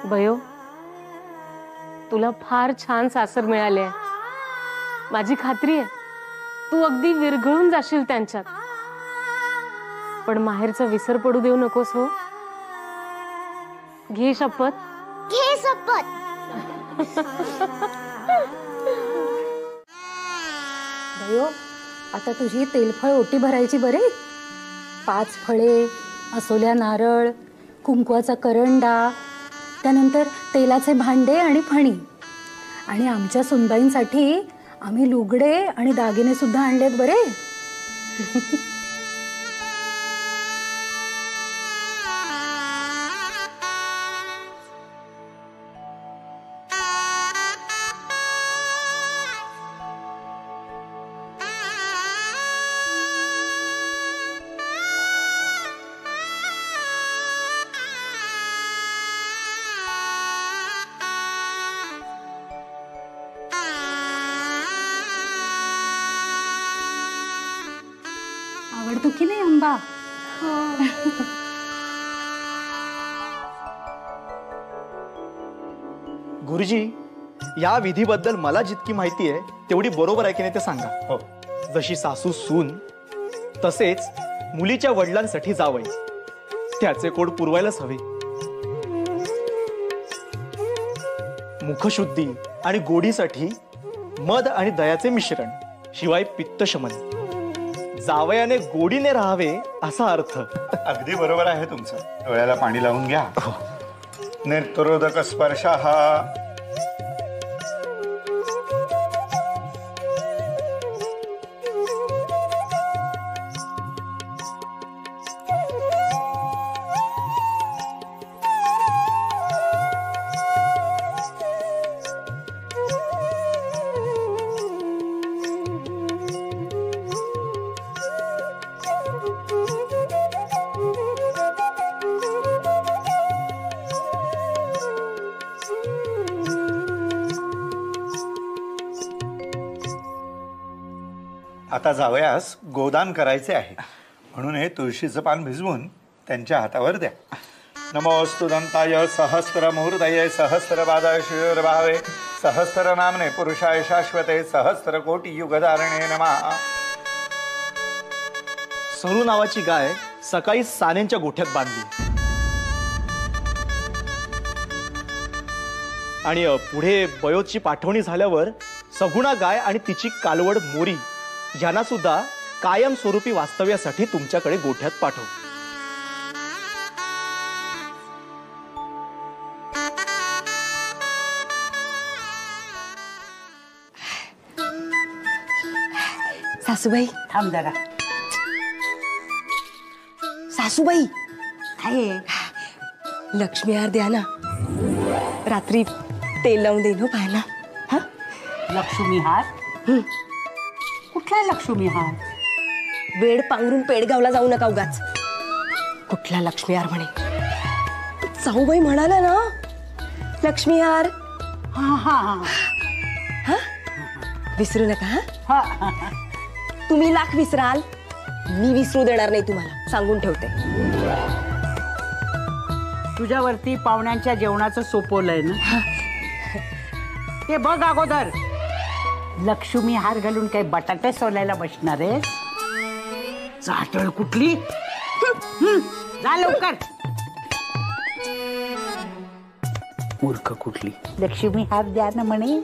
बयो, तुला फार छान सासर मिळाले. माझी खात्री आहे तू अगदी विरघळून जाशील त्यांच्यात. पण माहेरचा विसर पडू देऊ नकोस. हो, घे शपथ. घे शपथ. बयो, आता तुझी तेलफळ ओटी भरायची बरे. 5 फळे, असोल्या नारळ, कुंकवाचा करंडा, त्यानंतर तेलाचे भांडे आणि फणी. आणि आमच्या सुनबाईंसाठी आम्ही लुगडे आणि दागिने सुद्धा आणलेत बरे. आवडतो की नाही आंबा? गुरुजी, या विधीबद्दल मला जितकी माहिती आहे तेवढी बरोबर आहे की नाही ते सांगा. हो, जशी सासू सून तसेच मुलीच्या वडिलांसाठी जावई, त्याचे कोड पुरवायलाच हवे. मुखशुद्धी आणि गोडीसाठी मध आणि दयाचे मिश्रण, शिवाय पित्तशमन. जावयाने गोडीने राहावे असा अर्थ. अगदी बरोबर आहे तुमचं. डोळ्याला पाणी लावून घ्या. नेत्रोदक स्पर्श हा आता जावयास गोदान करायचे आहे, म्हणून हे तुळशीचं पान भिजवून त्यांच्या हातावर द्या. नमोस्तु दंताय सहस्त्र मुहूर्तये सहस्त्र पादाय श्रीर्भावे सहस्त्र नामने पुरुषाय शाश्वते सहस्त्र कोटी युगधारणे नमः. सरू नावाची गाय सकाळी सानेंच्या गोठ्यात बांधली आणि पुढे बयोची पाठवणी झाल्यावर सगुणा गाय आणि तिची कालवड मोरी यांना सुद्धा कायमस्वरूपी वास्तव्यासाठी तुमच्याकडे गोठ्यात पाठव. सासूबाई थांब जरा. सासूबाई काय लक्ष्मी हार द्या ना, रात्री तेल लावून देईन हो पाहायला. हा लक्ष्मी हार? कुठला लक्ष्मी हार? वेड पांघरून पेडगावला जाऊ नका उगाच. कुठला लक्ष्मी हार म्हणे? साऊबाई म्हणाला ना लक्ष्मी हार. हा हा हा विसरू नका. हा तुम्ही लाख विसराल, मी विसरू देणार नाही तुम्हाला, सांगून ठेवते. तुझ्यावरती पाहुण्यांच्या जेवणाचं सोपवलंय ना, ते बघ अगोदर. लक्ष्मी हार घालून काही बटाटे सोलायला बसणार आहे? चाटळ कुठली. जा लवकर. मूर्ख कुठली. लक्ष्मी हार द्या ना म्हणे.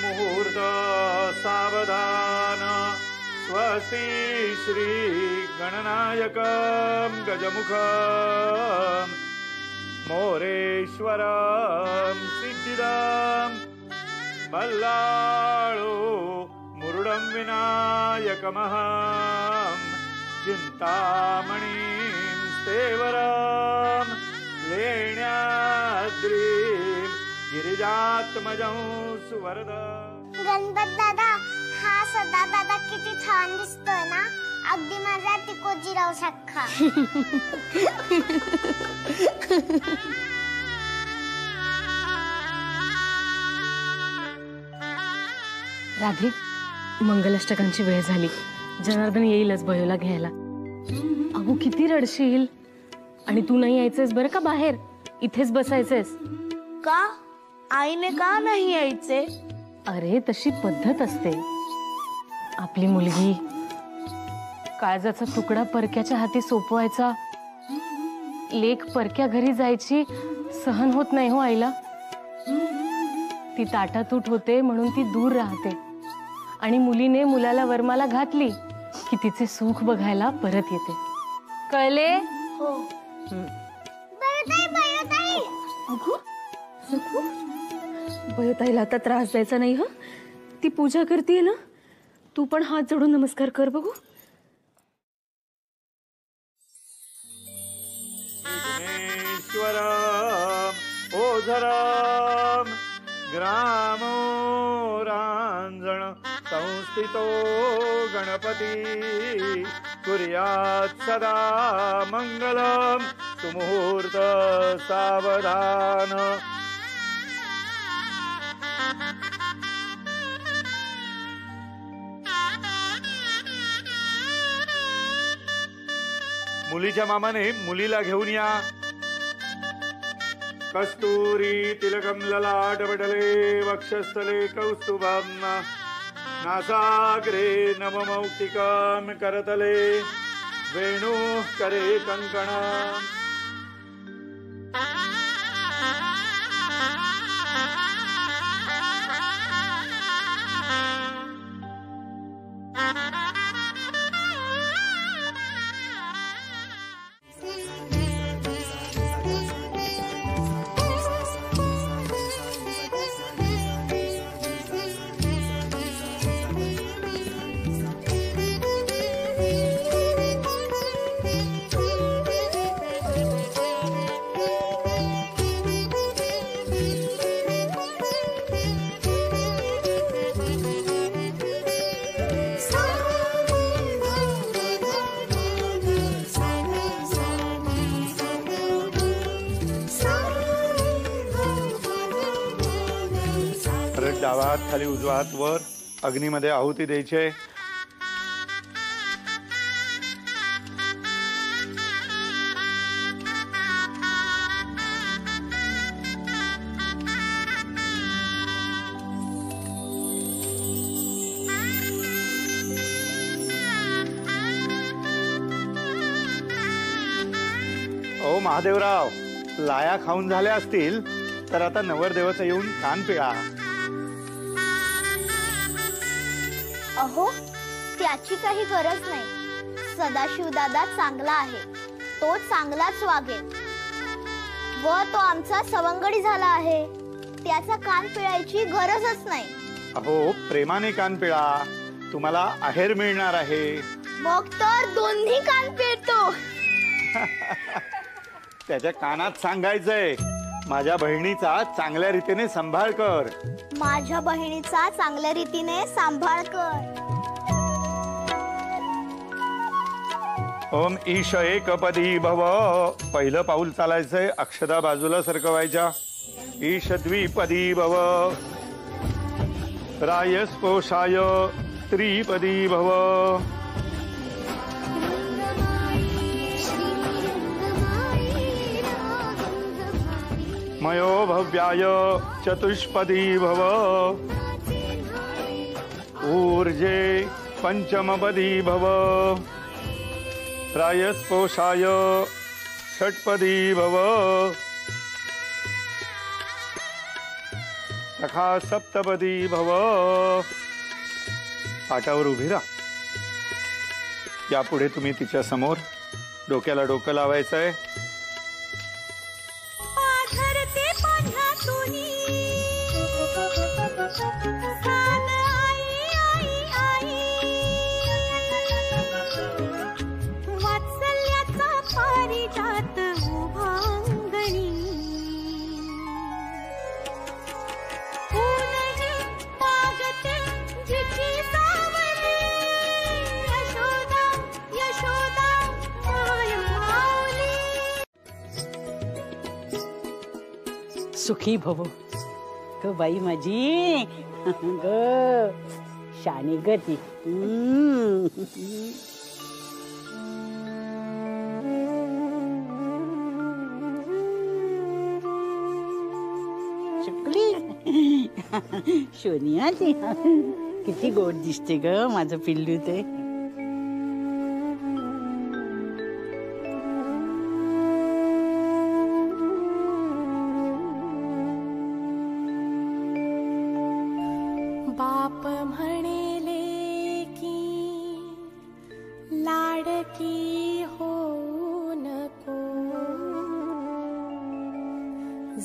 मुहूर्त सावधान स्वस्ति श्री गणनायकं गजमुखं मोरेश्वरं सिद्धिदं बल्लाळो मुरुडं विनायकमहं चिंतामणिं स्तेवरं लेण्याद्रीं गिरिजात्मजं सुवरद. गणपत दादा, हा सदा दादा किती छान दिसतोय ना, अगदी माझा तिकोजीराव सारखा. राधे, मंगलाष्टकांची वेळ झाली. जनार्दन येईलच बयोला घ्यायला. अगो किती रडशील. आणि तू नाही यायचंस बरं का बाहेर, इथेच बसायचंस. का? आईने का नाही यायचे? अरे तशी पद्धत असते. आपली मुलगी, काळजाचा तुकडा परक्याच्या हाती सोपवायचा. लेक परक्या घरी जायची सहन होत नाही हो आईला. ती ताटातूट होते म्हणून ती दूर राहते. आणि मुलीने मुलाला वरमाला घातली की तिचे सुख बघायला परत येते. कळले? हो. बयोताईला आता त्रास द्यायचा नाही. हा ती पूजा करते ना, तू पण हात जोडून नमस्कार कर बघू. विघ्नेश्वरं ओझरं ग्रामो रांजण संस्थितो गणपती कुर्यात् सदा मंगलम सुमुहूर्त सावधान. मुलीच्या मामाने मुलीला घेऊन या. कस्तुरी तिलकम ललाटपटले वक्षस्थले कौस्तुभं नासाग्रे नवमौक्तिकं करतले वेणुः करे कंकणम्. डावा हात खाली उजवा हात वर अग्नीमध्ये आहुती द्यायचे. ओ महादेवराव, लाया खाऊन झाल्या असतील तर आता नवरदेवाचं येऊन कान पिळा. अहो, त्याची काही गरज नाही. सदाशिव दादा चांगला आहे, तो चांगलाच वागेल. व तो आमचा सवंगडी झाला आहे, त्याचा कान पिळायची गरजच नाही. अहो, प्रेमाने कान पिळा, तुम्हाला आहेर मिळणार आहे. मग तर दोन्ही कान पिळतो. त्याच्या कानात सांगायचंय, माझ्या बहिणीचा चांगल्या रीतीने सांभाळ कर. माझ्या बहिणीचा चांगल्या रीतीने सांभाळ कर. ओम ईश एकपदी भव. पहिलं पाऊल चालायचंय, अक्षता बाजूला सरकवायच्या. ईश द्विपदी भव. रायस्पोषाय त्रिपदी भव. मयो भव्याय चतुष्पदी भव. ऊर्जे पंचमपदी भव. रायस्पोषाय षट्पदी भव. सखा सप्तपदी भव. पाटावर उभी राहा. यापुढे तुम्ही तिच्या समोर डोक्याला डोकं लावायचंय. सुखी भव ग बाई माझी ग शानी गती. सोनिया ती किती गोड दिसते ग माझं पिल्लू ते. बाप म्हणेले की लाडकी होऊ नको,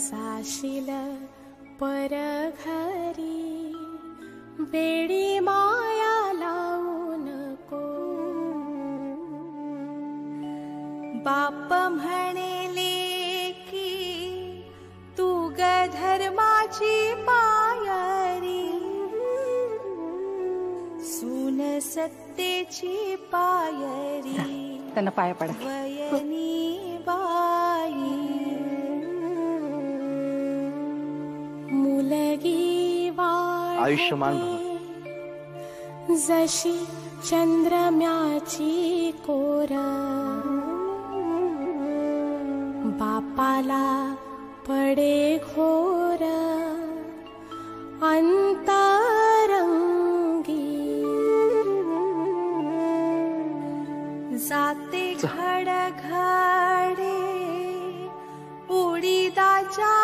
जाशील पर घरी बेडी माया लावू नको. बाप म्हणेले की तू ग धर्माची पायरी, सून सत्तेची पायरी. त्यांना पाया पडा. वयनी बाई मुलगी वाढते आयुष्यमान जशी चंद्रम्याची कोर. बापाला पडे घोर अंतरंगी, जाते घडघडे उडीदाच्या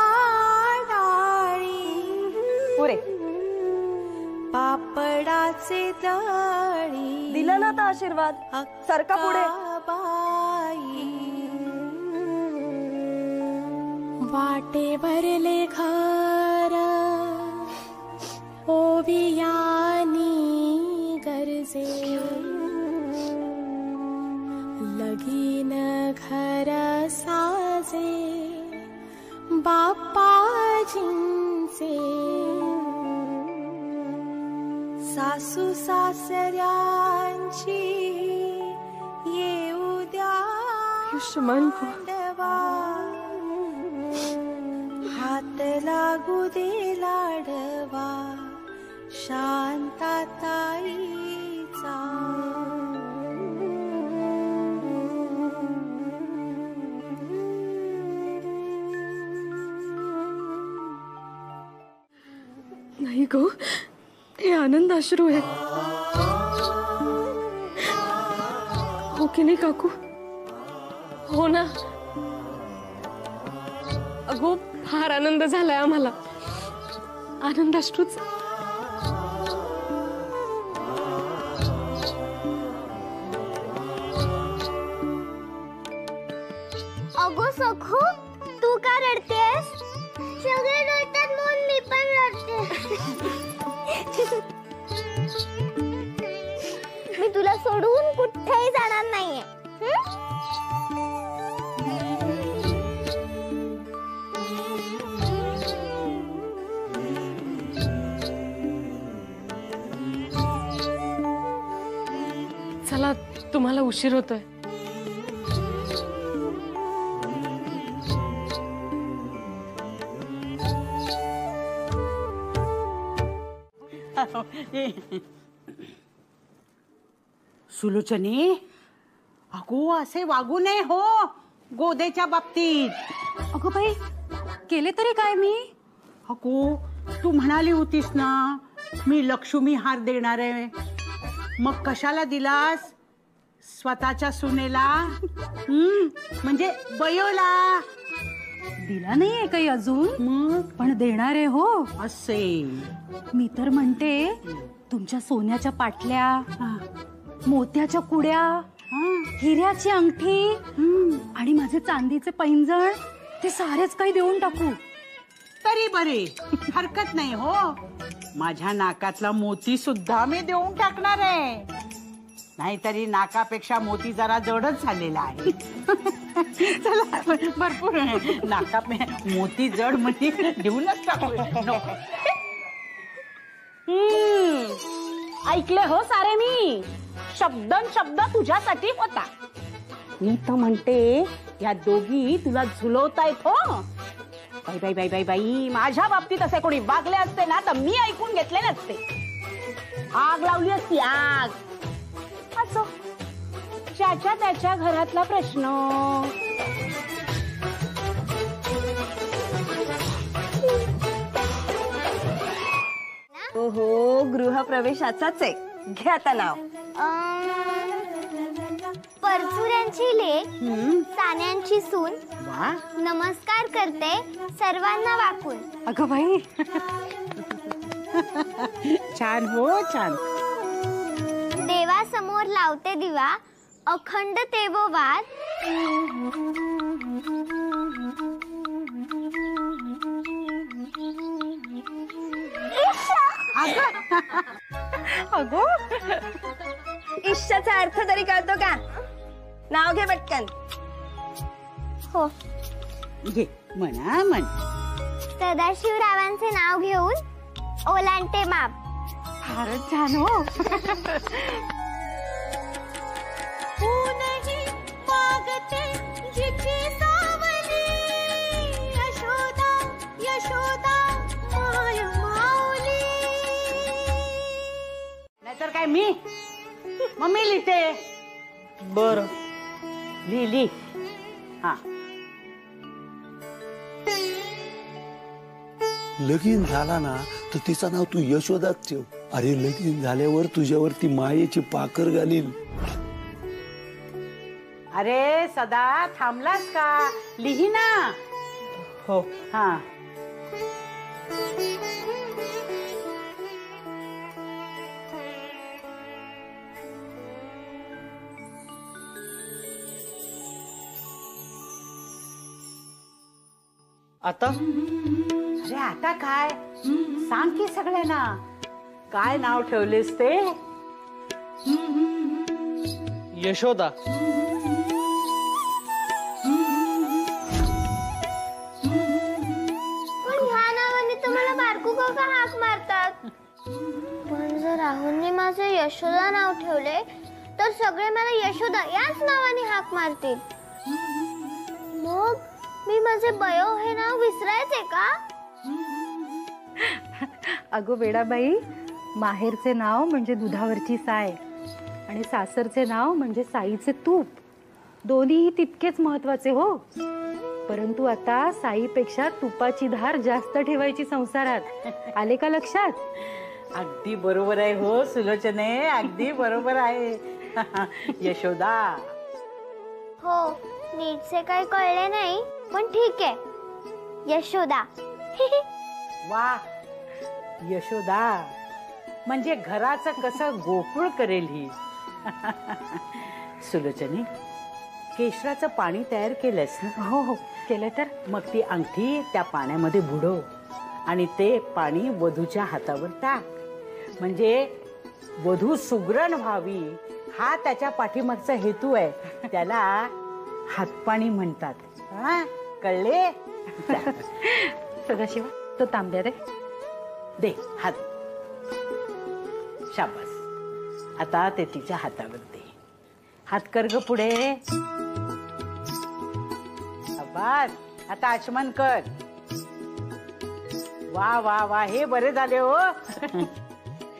डाळी. पुरे पापडाचे तळी. दिला ना आता आशीर्वाद, सरका पुढे. बाई वाटे भरले घर ओवियानी गरजे. लगीन घर साजे बाप्पाजींचे. सासू सासऱ्यांची येऊ द्या मांडवा. हात लागू दे लाडवा. शांताताईचा नाही गो, हे आनंद अश्रू आहेत. हो की नाही काकू? हो ना अगो, फार आनंद झालाय आम्हाला. आनंद अश्रूच. अगो सखू, तू का रडतेस? सगळे रडतात म्हणून मी पण रडते. मी तुला सोडून कुठेही जाणार नाहीये. चला, तुम्हाला उशीर होतोय. सुलोचने, अगो असे वागू नये हो गोदेच्या बाबतीत. अगो बाई, केले तरी काय मी? अगो, तू म्हणाली होतीस ना मी लक्ष्मी हार देणार आहे, मग कशाला दिलास? स्वतःच्या सुनेला, म्हणजे बयोला दिला नाहीये काही अजून, पण देणार आहे हो. असे मी तर म्हणते, तुमच्या सोन्याच्या पाटल्या, मोत्याच्या कुड्या, हिऱ्याची अंगठी आणि माझे चांदीचे पैंजण, ते सारेच काही देऊन टाकू. तरी बरे, हरकत नाही हो. माझ्या नाकातला मोती सुद्धा मी देऊन टाकणार आहे. नाहीतरी नाकापेक्षा मोती जरा जडच झालेला आहे. चला, भरपूर नाका मोती जड म्हणजे देऊनच टाकू. ऐकले हो सारे मी, शब्दन शब्द तुझ्यासाठी होता. मी तर म्हणते या दोघी तुला झुलवतायत हो. बाई बाई बाई बाई बाई, माझ्या बाबतीत असे कोणी वागले असते ना तर मी ऐकून घेतले नसते. आग लावली असती, आग. असो, ज्याच्या त्याच्या घरातला प्रश्न. ओहो, गृहप्रवेशाचाच आहे. घ्या आता नाव. परचुऱ्यांची लेक, सान्यांची सून, नमस्कार करते सर्वांना वाकून. अगं बाई, छान हो, छान. देवासमोर लावते दिवा, अखंड तेवोवार. अगो, इश्शाचा अर्थ तरी कळतो का? नाव घे पटकन. हो, घे, म्हणा म्हण. सदाशिवरावांचे नाव घेऊन ओलांडते माप. फारच छान हो. यशोदा यशोदा माय माऊली. नाहीतर काय मी मम्मी लिहिते. बर, लिही. हा, लगीन झाला ना तर तिचं नाव तू यशोदाच ठेव. अरे, लगीन झाल्यावर तुझ्यावरती मायेची पाकर घालील. अरे सदा, थांबलास का? लिही ना. हो. हा, आता? अरे आता काय सांग की सगळ्यांना, काय नाव ठेवलेस ते? यशोदा. पण ह्या नावाने तुम्हाला बारकू काका हाक मारतात. पण जर राहुलने माझे यशोदा नाव ठेवले तर सगळे मला यशोदा याच नावाने हाक मारतील. मग मी माझे बयो हे नाव विसरायचे का? अगो वेडाबाई, माहेरचे नाव म्हणजे दुधावरची साय आणि सासरचे नाव म्हणजे साईचे तूप. दोन्हीही तितकेच महत्वाचे हो. परंतु आता साईपेक्षा तुपाची धार जास्त ठेवायची संसारात. आले का लक्षात? अगदी बरोबर आहे हो सुलोचने, अगदी बरोबर आहे. यशोदा. हो, नीटसे काही कळले नाही पण ठीक आहे. यशोदा. वा, यशोदा म्हणजे घराचं कसं गोकुळ करेल ही. सुलोचने, केशराचं पाणी तयार केलंस ना? हो हो केलं. तर मग ती अंगठी त्या पाण्यामध्ये बुडव आणि ते पाणी वधूच्या हातावर टाक. म्हणजे वधू सुग्रण व्हावी हा त्याच्या पाठीमागचा हेतू आहे. त्याला हातपाणी म्हणतात. हा, कळले? सदाशिव, तो तांब्या दे. दे हात. शाबास. आता ते तिच्या हातावर दे. हात कर ग पुढे. शाबास. आता आचमन कर. वा वा वा, हे बरे झाले हो.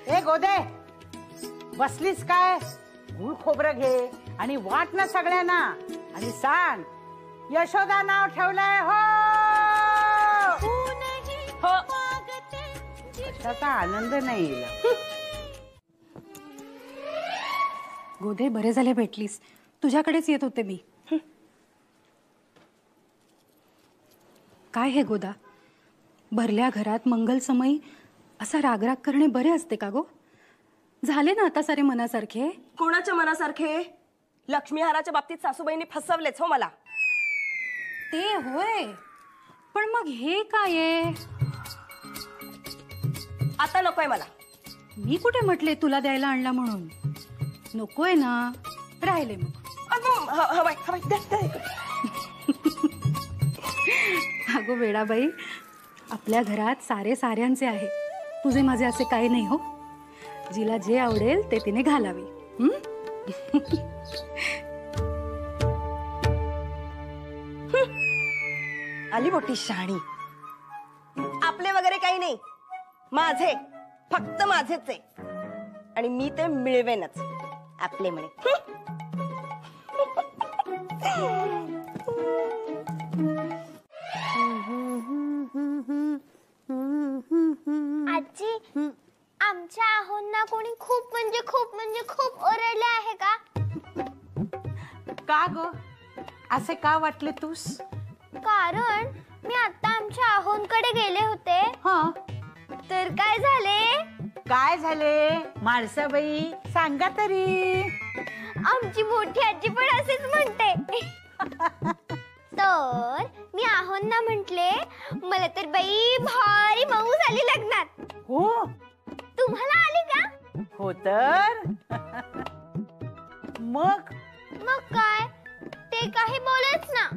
ए गोदे, बसलीस काय? गुळ खोबरं घे आणि वाट ना सगळ्यांना आणि सांग यशोदा नाव ठेवलंय हो. कशाचा आनंद नाही येईल. गोदे, बरे झाले भेटलीस. तुझ्याकडेच येत होते मी. काय हे गोदा, भरल्या घरात मंगलसमयी असा रागराग करणे बरे असते का गो? झाले ना आता सारे मनासारखे. कोणाच्या मनासारखे? लक्ष्मीहाराच्या बाबतीत सासूबाईंनी फसवलेच हो मला. ते होय, पण मग हे काय आहे? आता नकोय मला. मी कुठे म्हटले तुला द्यायला आणला म्हणून? नकोय ना, राहिले मग. हवाय. अगो वेडाबाई, आपल्या घरात सारे साऱ्यांचे आहे. तुझे माझे असे काही नाही हो. जिला जे आवडेल ते तिने घालावी. आली मोठी शहाणी. आपले वगैरे काही नाही, माझे, फक्त माझेच आहे आणि मी ते मिळवेनच. आपले म्हणे. आजी, आमच्या आहोंना कोणी खूप म्हणजे खूप ओरडले आहे का? का ग, असे का वाटले तूस? कारण मी आता आमच्या आहोंकडे गेले होते. तर काय झाले? माळसाबाई सांगा तरी. आमची मोठी आजी पण असेच म्हणते. तर मी आहोंना म्हंटले, मला तर बाई भारी मौज आली लग्नात. हो, तुम्हाला आली का? हो तर मग काय, ते काही बोलेच ना.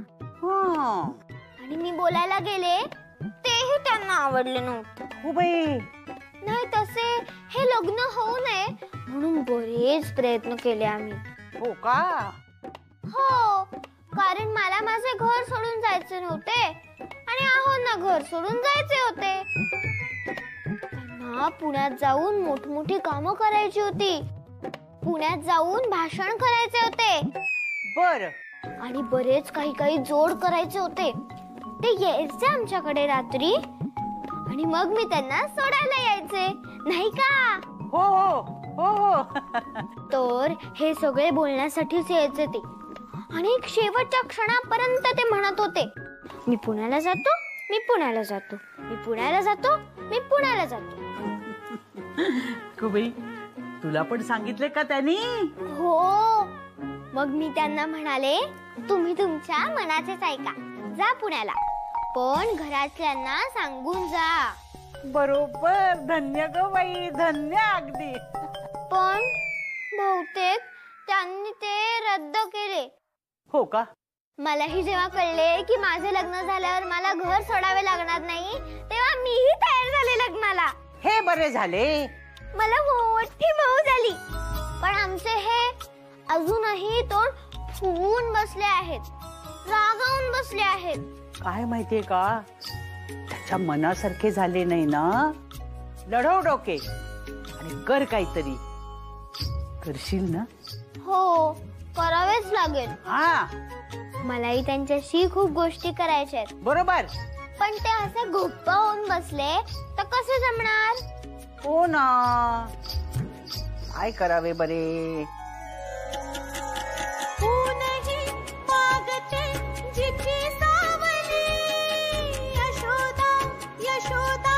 आणि मी बोलायला गेले तेही त्यांना आवडले नव्हते. हो बाई. नाही, तसे हे लग्न होऊ नये म्हणून बरेच प्रयत्न केले आम्ही. हो का? हो, कारण मला माझे घर सोडून जायचे नव्हते आणि आहोंना घर सोडून जायचे होते. त्यांना पुण्यात जाऊन मोठमोठी कामं करायची होती. पुण्यात जाऊन भाषण करायचे होते. बर. आणि बरेच काही जोड करायचे होते. ते यायचे आमच्याकडे रात्री आणि मग मी त्यांना सोडायला यायचे, नाही का? हो हो हो हो. तर हे सगळे बोलण्यासाठीच यायचे ते. आणि शेवटच्या क्षणापर्यंत ते म्हणत होते, मी पुण्याला जातो, मी पुण्याला जातो, मी पुण्याला जातो, मी पुण्याला जातो. बाई, तुला पण सांगितले का त्यांनी? हो. मग मी त्यांना म्हणाले, तुम्ही तुमच्या मनाचेच ऐका, जा पुण्याला, पण घरातल्यांना सांगून जा. बरोबर. धन्य ग बाई, धन्य अगदी. पण बहुतेक त्यांनी ते रद्द केले. हो का? मलाही जेव्हा कळले की माझे लग्न झाल्यावर मला घर सोडावे लागणार नाही, तेव्हा मीही तयार झाले लग्नाला. हे बरे झाले. मला मोठी मौज झाली. पण आमचे हे अजूनही तोंड फुगून बसले आहेत, रागावून बसले आहेत. काय माहितीये का, त्याच्या मनासारखे झाले नाही ना. लढव डोके आणि कर काहीतरी. करशील ना? हो, करावेच लागेल. हा, मलाही त्यांच्याशी खूप गोष्टी करायच्या आहेत. बरोबर. पण ते असे घुप्प होऊन बसले तर कसे जमणार? हो ना, काय करावे बरे. यशोदा यशोदा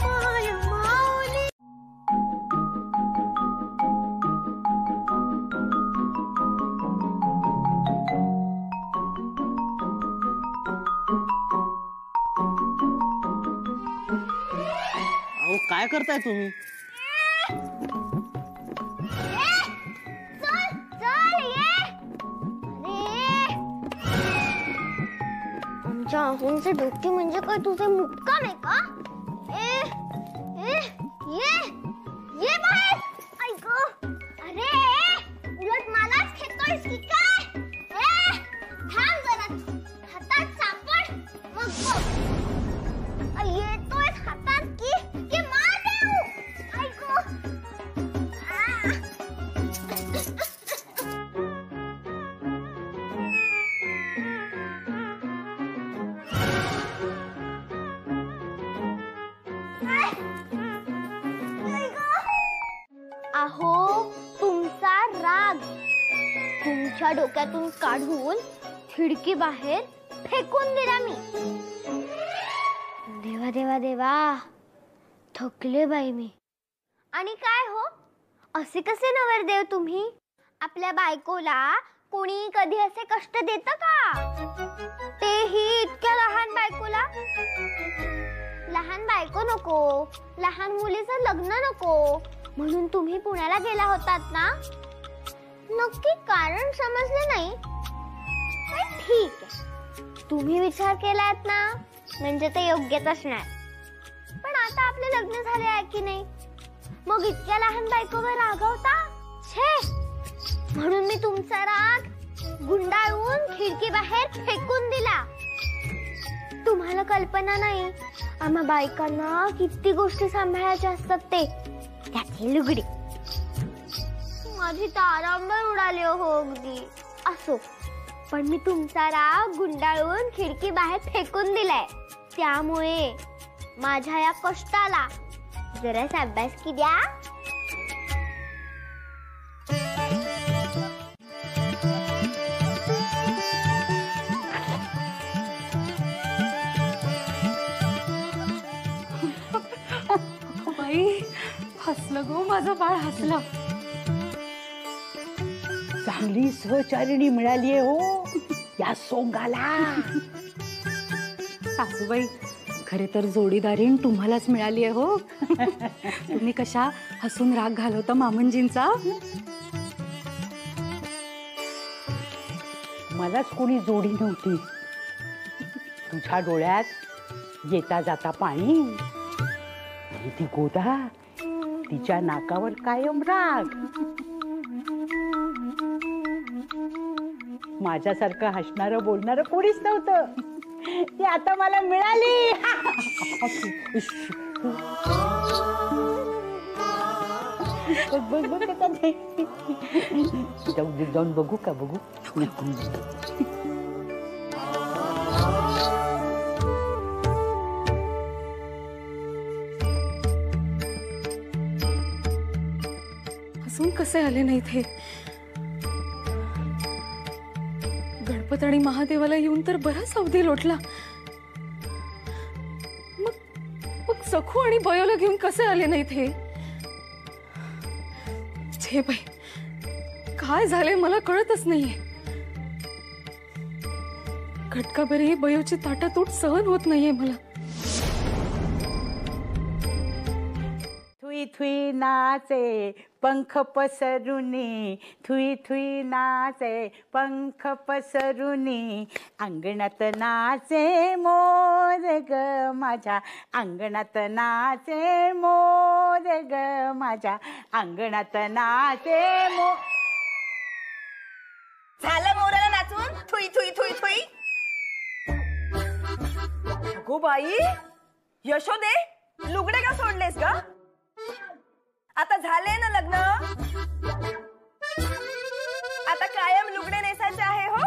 माय माऊली. अहो काय करताय तुम्ही? आमच्या आहोंचे डोके म्हणजे काय तुझे मुक्काम आहे का? ए ए ये ये बाहेर. ऐक, अरे उलट मलाच खेळतोयस की काय? ए थांब जरा, हातात सापड मग बघ. येतोयस हातात की मार देऊ. ऐक, अहो तुमचा राग तुमच्या डोक्यातून काढून खिडकी बाहेर फेकून दिला मी. देवा देवा देवा, थकले बाई मी. आणि काय हो, असे कसे नवरदेव तुम्ही? आपल्या बायकोला कोणी कधी असे कष्ट देतं का? तेही इतक्या लहान बायकोला. लहान बायको नको, लहान मुलीचं लग्न नको म्हणून तुम्ही पुण्याला गेला होतात ना? नक्की कारण समजले नाही. ठीक आहे, तुम्ही विचार केलात ना, म्हणजे ते योग्यच असणार. पण आता आपले लग्न झाले आहे की नाही, मग इतक्या लहान बायकोवर रागवता? छे, म्हणून मी तुमचा राग गुंडाळून खिडकी बाहेर फेकून दिला. तुम्हाला कल्पना नाही, आम्हा बायकांना किती गोष्टी सांभाळायच्या असतात. ते त्याची लुगडी. माझी तारांबर उडाली हो अगदी. असो, पण मी तुमचा राग गुंडाळून खिडकी बाहेर फेकून दिलाय. त्यामुळे माझ्या या कष्टाला जरा अभ्यास की द्या. बाई, हसलं गो माझं बाळ, हसलं. चांगली सहचारिणी मिळालीये हो या सोंगाला. सासूबाई, खरे तर जोडीदारीण तुम्हालाच मिळाली आहे हो. तुम्ही कशा हसून राग घालवता मामनजींचा. मलाच कोणी जोडी नव्हती. तुझ्या डोळ्यात येता जाता पाणी, आणि ती गोदा, तिच्या नाकावर कायम राग. माझ्यासारखं हसणारं बोलणारं कोणीच नव्हतं. ती आता मला मिळाली. जाऊन बघू का? बघू. हसून कसे आले नाहीत हे? गणपत आणि महादेवाला येऊन तर बराच अवधी लोटला. मग सखू आणि बयोला घेऊन कसे आले नाहीत हे? छे बाई, काय झाले मला कळतच नाहीये. घटकाभरही बयोची ताटातूट सहन होत नाहीये मला. थुई थुई नाचे पंख पसरुनी, थुई थुई नाचे पंख पसरुनी, अंगणात नाचे मोर ग माझ्या, अंगणात नाचे मोर ग माझ्या, अंगणात नाचे मोर. झालं मोराला नाचून? Thuy Thuy Thuy Thuy. Go by, यशोदे, लुगडे का सोडलेस ग? आता झाले ना लग्न, आता कायम लुगडे नेसायचे आहे हो.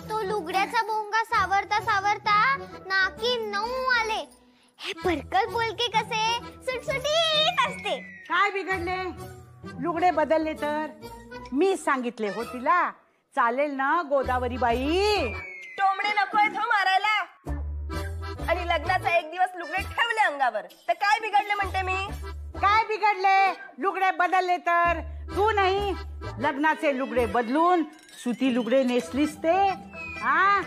तो लुगड्याचा बोंगा सावरता सावरता नाकी 9 आले. हे परकल बोलके कसे सुटसुटीत असते. काय बिघडले? लुगडे बदलले तर मी सांगितले हो तिला. चालेल ना गोदावरी बाई? टोमणे नकोय हो मारायला. आणि लग्नाचा एक दिवस लुगडे ठेवले अंगावर तर काय बिघडले म्हणते मी. काय बिघडले? लुगडे बदलले तर तू नाही लग्नाचे लुगडे बदलून सुती लुगडे नेसलीस ते. हा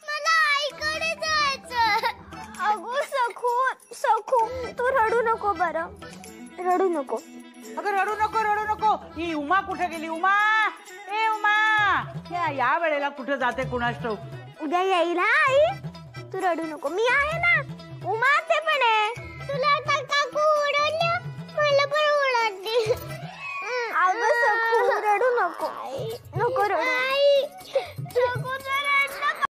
मला आईकडे जायचं. अगो सखू सखू तू रडू नको बरं, रडू नको. अगं रडू नको रडू नको. ही उमा कुठे गेली? उमा, ए उमा, या वेळेला कुठे जाते कुणास ठाऊक. उद्या येईल हा आई, तू रडू नको. मी आहे ना, उमा ते पण आहे. तुला आता